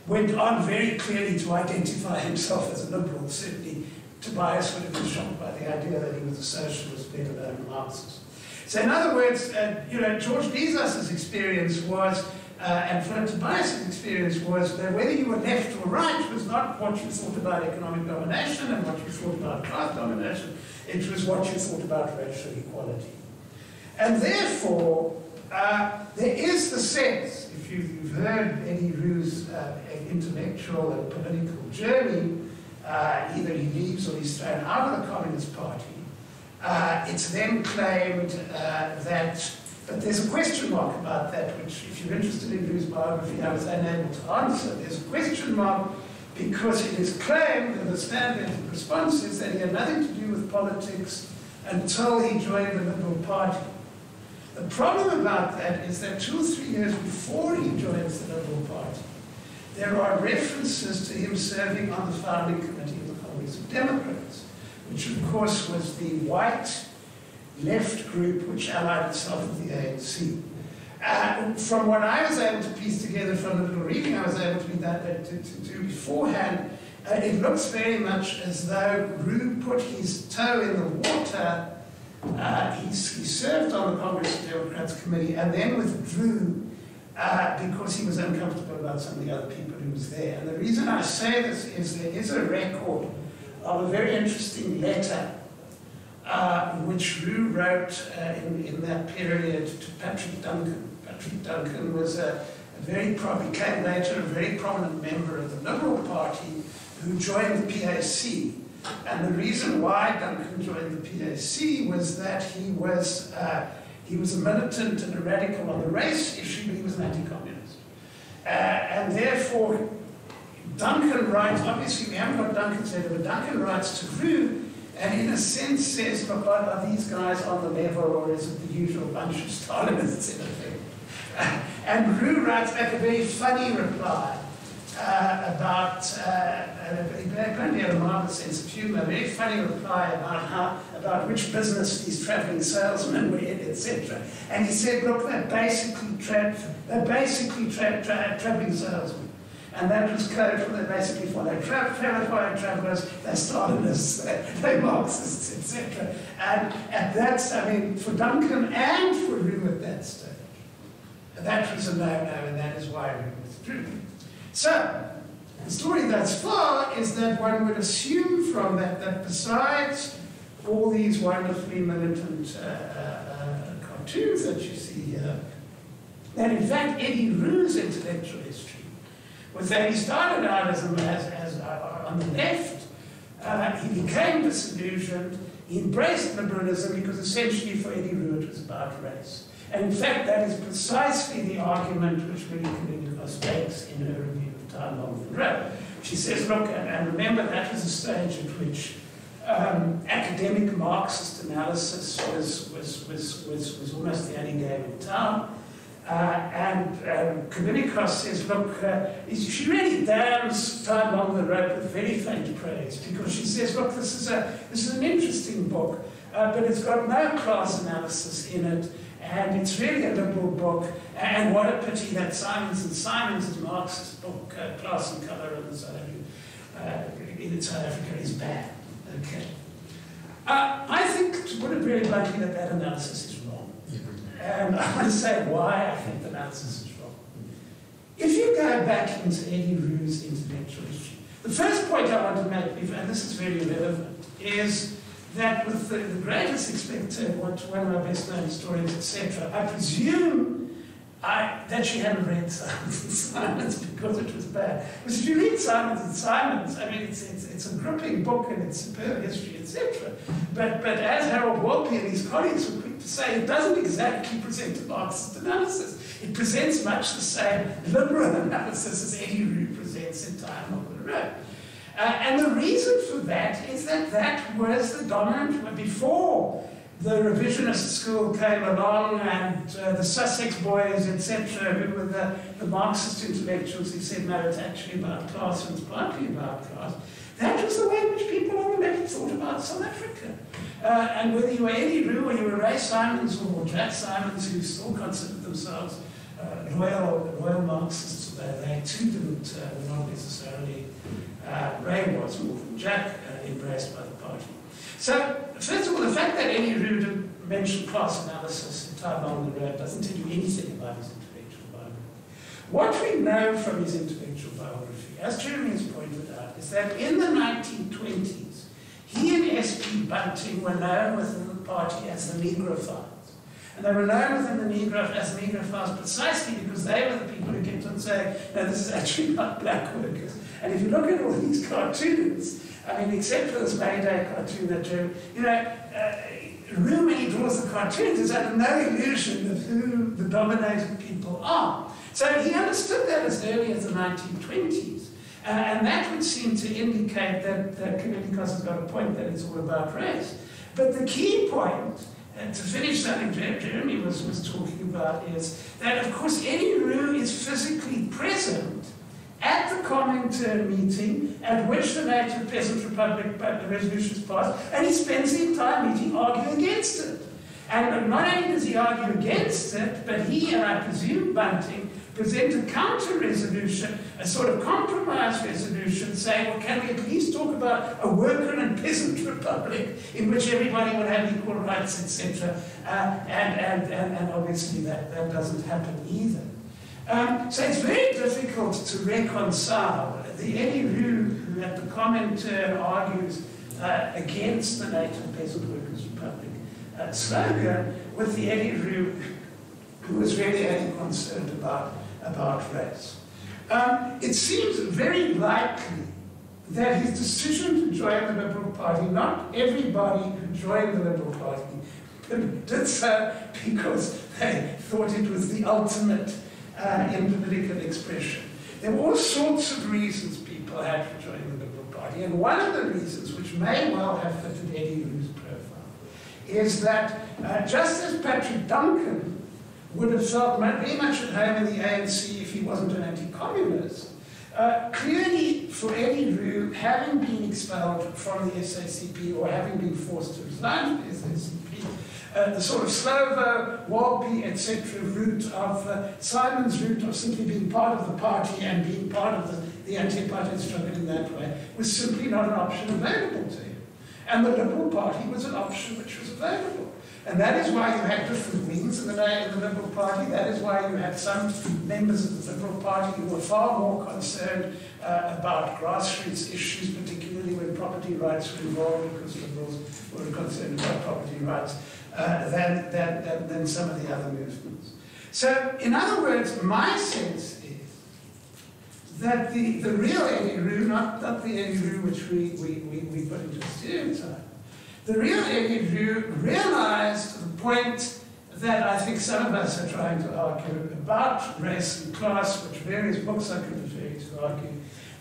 [SPEAKER 3] went on very clearly to identify himself as a liberal. Certainly, Tobias would have been shocked by the idea that he was a socialist, let alone a Marxist. So, in other words, George Bezos' experience was, and Philip Tobias' experience was, that whether you were left or right was not what you thought about economic domination and what you thought about class domination. It was what you thought about racial equality. And therefore, there is the sense, if you've heard Eddie Roux's intellectual and political journey, either he leaves or he's thrown out of the Communist Party, it's then claimed that, but there's a question mark about that, which if you're interested in Roux's biography, I was unable to answer. There's a question mark because it is claimed, and the standard response is that he had nothing to do with politics until he joined the Liberal Party. The problem about that is that 2 or 3 years before he joins the Liberal Party, there are references to him serving on the founding committee of the Congress of Democrats, which of course was the white left group which allied itself with the ANC. From what I was able to piece together from the little reading I was able to do beforehand, it looks very much as though Roux put his toe in the water. He served on the Congress of Democrats committee and then withdrew because he was uncomfortable about some of the other people who was there. And the reason I say this is there is a record of a very interesting letter which Roux wrote in that period to Patrick Duncan. Patrick Duncan was a became later a very prominent member of the Liberal Party, who joined the PAC. And the reason why Duncan joined the PAC was that he was a militant and a radical on the race issue, but he was an anti-communist. And therefore, Duncan writes, obviously we haven't got Duncan's letter, but Duncan writes to Roux, and in a sense says, look, are these guys on the level, or is it the usual bunch of Stalinists in effect? And Roux writes back a very funny reply about, apparently had a marvelous sense of humor, a very funny reply about which business these traveling salesmen were in, etc. And he said, look, they're basically traveling salesmen. And that was code for them, basically for their travelers, they're Stalinists, they're Marxists, etc. And that's, I mean, for Duncan and for Roux at that stage, that was a no-no, and that is why Roux withdrew. So, the story thus far is that one would assume from that besides all these wonderfully militant cartoons that you see here, that in fact Eddie Roux's intellectual history was that he started out as on the left, he became disillusioned, he embraced liberalism because essentially for Eddie Roux it was about race. And in fact that is precisely the argument which Willie Kallinikos makes in her review of Time Long the Road. She says, look, and remember that was a stage at which academic Marxist analysis was almost the only game in town. And Kallinikos says, look, she really damns Time Long the Road with very faint praise, because she says, look, this is an interesting book, but it's got no class analysis in it, and it's really a liberal book, and what a pity that Simons' Marxist book, Class and Colour in South Africa, is bad. Okay. I think, to put it very bluntly, that analysis is wrong. And I want to say why I think the analysis is wrong. If you go back into Eddie Roux's intellectual history, the first point I want to make, and this is very relevant, is that with the greatest respect to one of our best-known historians, etc., I presume that she hadn't read Simons and Simons because it was bad. Because if you read Simons and Simons, I mean, it's a gripping book and it's superb history, etc. But as Harold Wolpe and his colleagues were quick to say, it doesn't exactly present a Marxist analysis. It presents much the same liberal analysis as Eddie Roux presents in Time on the Road. And the reason for that is that was the dominant, before the revisionist school came along and the Sussex boys, etc., who were the Marxist intellectuals who said, no, it's actually about class and it's partly about class. That was the way in which people on the left thought about South Africa. And whether you were Eddie Roux or you were Ray Simons or Jack Simons, who still considered themselves loyal Marxists, they too were not necessarily, Ray was more than Jack, embraced by the party. So, first of all, the fact that Eddie Roux didn't mention class analysis in Time on the Road doesn't tell you anything about his intellectual biography. What we know from his intellectual biography, as Jeremy has pointed out, is that in the 1920s, he and S.P. Bunting were known within the party as the Negrophiles. And they were known within the as Negrophiles precisely because they were the people who kept on saying, no, this is actually about black workers. And if you look at all these cartoons, I mean, except for this May Day cartoon that Roux, when he draws the cartoons, is under no illusion of who the dominated people are. So he understood that as early as the 1920s. And that would seem to indicate that Kallinikos has got a point that it's all about race. But the key point, and to finish something Jeremy was talking about, is that, of course, Eddie Roux is physically present at the Comintern meeting at which the Native Peasant Republic resolution is passed, and he spends the entire meeting arguing against it. And not only does he argue against it, but he, and I presume Bunting, present a counter-resolution, a sort of compromise resolution, saying, well, can we at least talk about a worker and peasant republic in which everybody would have equal rights, etc. And obviously that doesn't happen either. So it's very difficult to reconcile the Eddie Roux, who at the Comintern argues against the Native Peasant Workers' Republic slogan, with the Eddie Roux who was really only concerned about about race. It seems very likely that his decision to join the Liberal Party, not everybody who joined the Liberal Party did so because they thought it was the ultimate in political expression. There were all sorts of reasons people had for joining the Liberal Party, and one of the reasons, which may well have fitted Eddie Roux's profile, is that just as Patrick Duncan would have felt very much at home in the ANC if he wasn't an anti-communist, clearly for Eddie Roux, having been expelled from the SACP or having been forced to resign from the SACP, the sort of Slovo, Walby, etc. route of Simon's route of simply being part of the party and being part of the anti-apartheid struggle in that way was simply not an option available to him. And the Liberal Party was an option which was available. And that is why you had different wings in the Liberal Party. That is why you had some members of the Liberal Party who were far more concerned about grassroots issues, particularly when property rights were involved, because Liberals were concerned about property rights, than some of the other movements. So, in other words, my sense is that the real Eddie Roux, not the Eddie Roux which we put into a stereotype, the real Eddie Roux realized the point that I think some of us are trying to argue about race and class, which various books I could refer you to argue.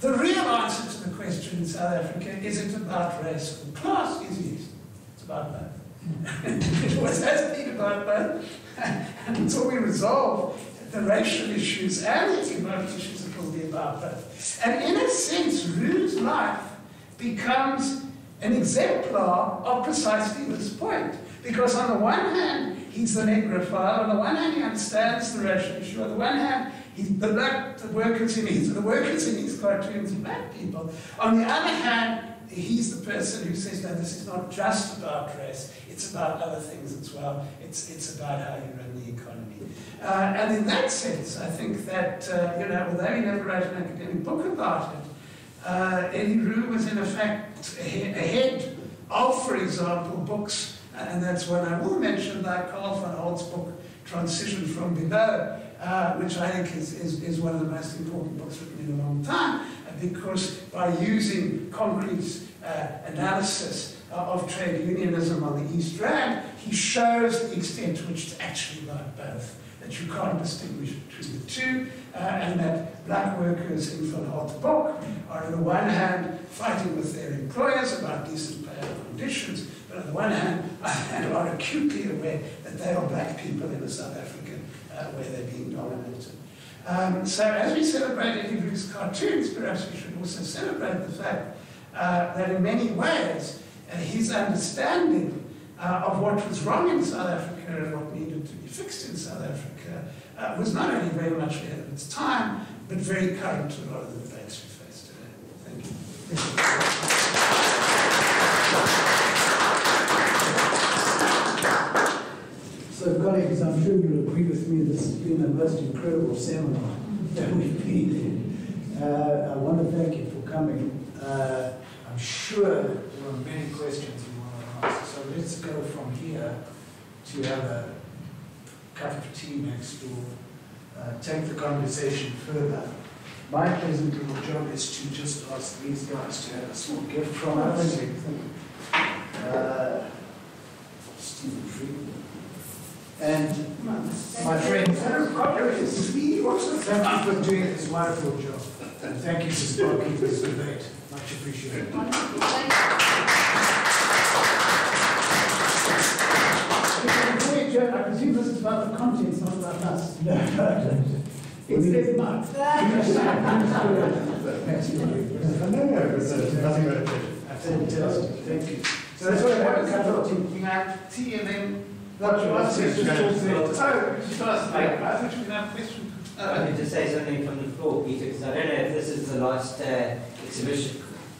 [SPEAKER 3] The real answer to the question in South Africa, is it about race or class, is yes. It's about both. It always has been about both. And until we resolve the racial issues and the economic issues, it will be about both. And in a sense, Roux's life becomes an exemplar of precisely this point. Because on the one hand, he's the Negrophile, on the one hand he understands the racial issue, on the one hand, the workers in his cartoons are black people. On the other hand, he's the person who says, no, this is not just about race, it's about other things as well. It's about how you run the economy. And in that sense, I think that, although he never wrote an academic book about it, Eddie Roux was in effect ahead of, for example, books, and that's one I will mention, like Carl van Holt's book, Transition from Below, which I think is one of the most important books written in a long time, because by using concrete analysis of trade unionism on the East Rand, he shows the extent to which it's actually about both, that you can't distinguish between the two, and that black workers in Van Holt's book are on the one hand fighting with their employers about decent pay and conditions, but on the one hand are acutely aware that they are black people in a South African where they're being dominated. So as we celebrate Eddie Roux's cartoons, perhaps we should also celebrate the fact that in many ways his understanding of what was wrong in South Africa and what needed to be fixed in South Africa was not only very much ahead of its time, but very current to a lot of the debates we face today. Thank you.
[SPEAKER 1] So colleagues, I'm sure you'll agree with me, this has been a most incredible seminar that we've been in. I want to thank you for coming. I'm sure there are many questions you want to ask, so let's go from here to have a cup of tea next door, take the conversation further. My pleasant little job is to just ask these guys to have a small gift from us. Stephen Freeman. And my friend, thank you for doing this wonderful job. And thank you for sparking this debate. Much appreciated. I presume this is about the contents, not about us. No. It's this much. Fantastic. Thank you. So that's what I want to cover. You can have tea and then what you ask is just I thought you could have a question.
[SPEAKER 6] I need to say something from the floor, Peter, because I don't know if this is the last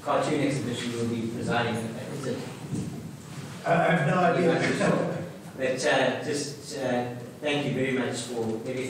[SPEAKER 6] cartoon exhibition you'll be presiding over. Is it?
[SPEAKER 1] I have no idea.
[SPEAKER 6] But just thank you very much for everything.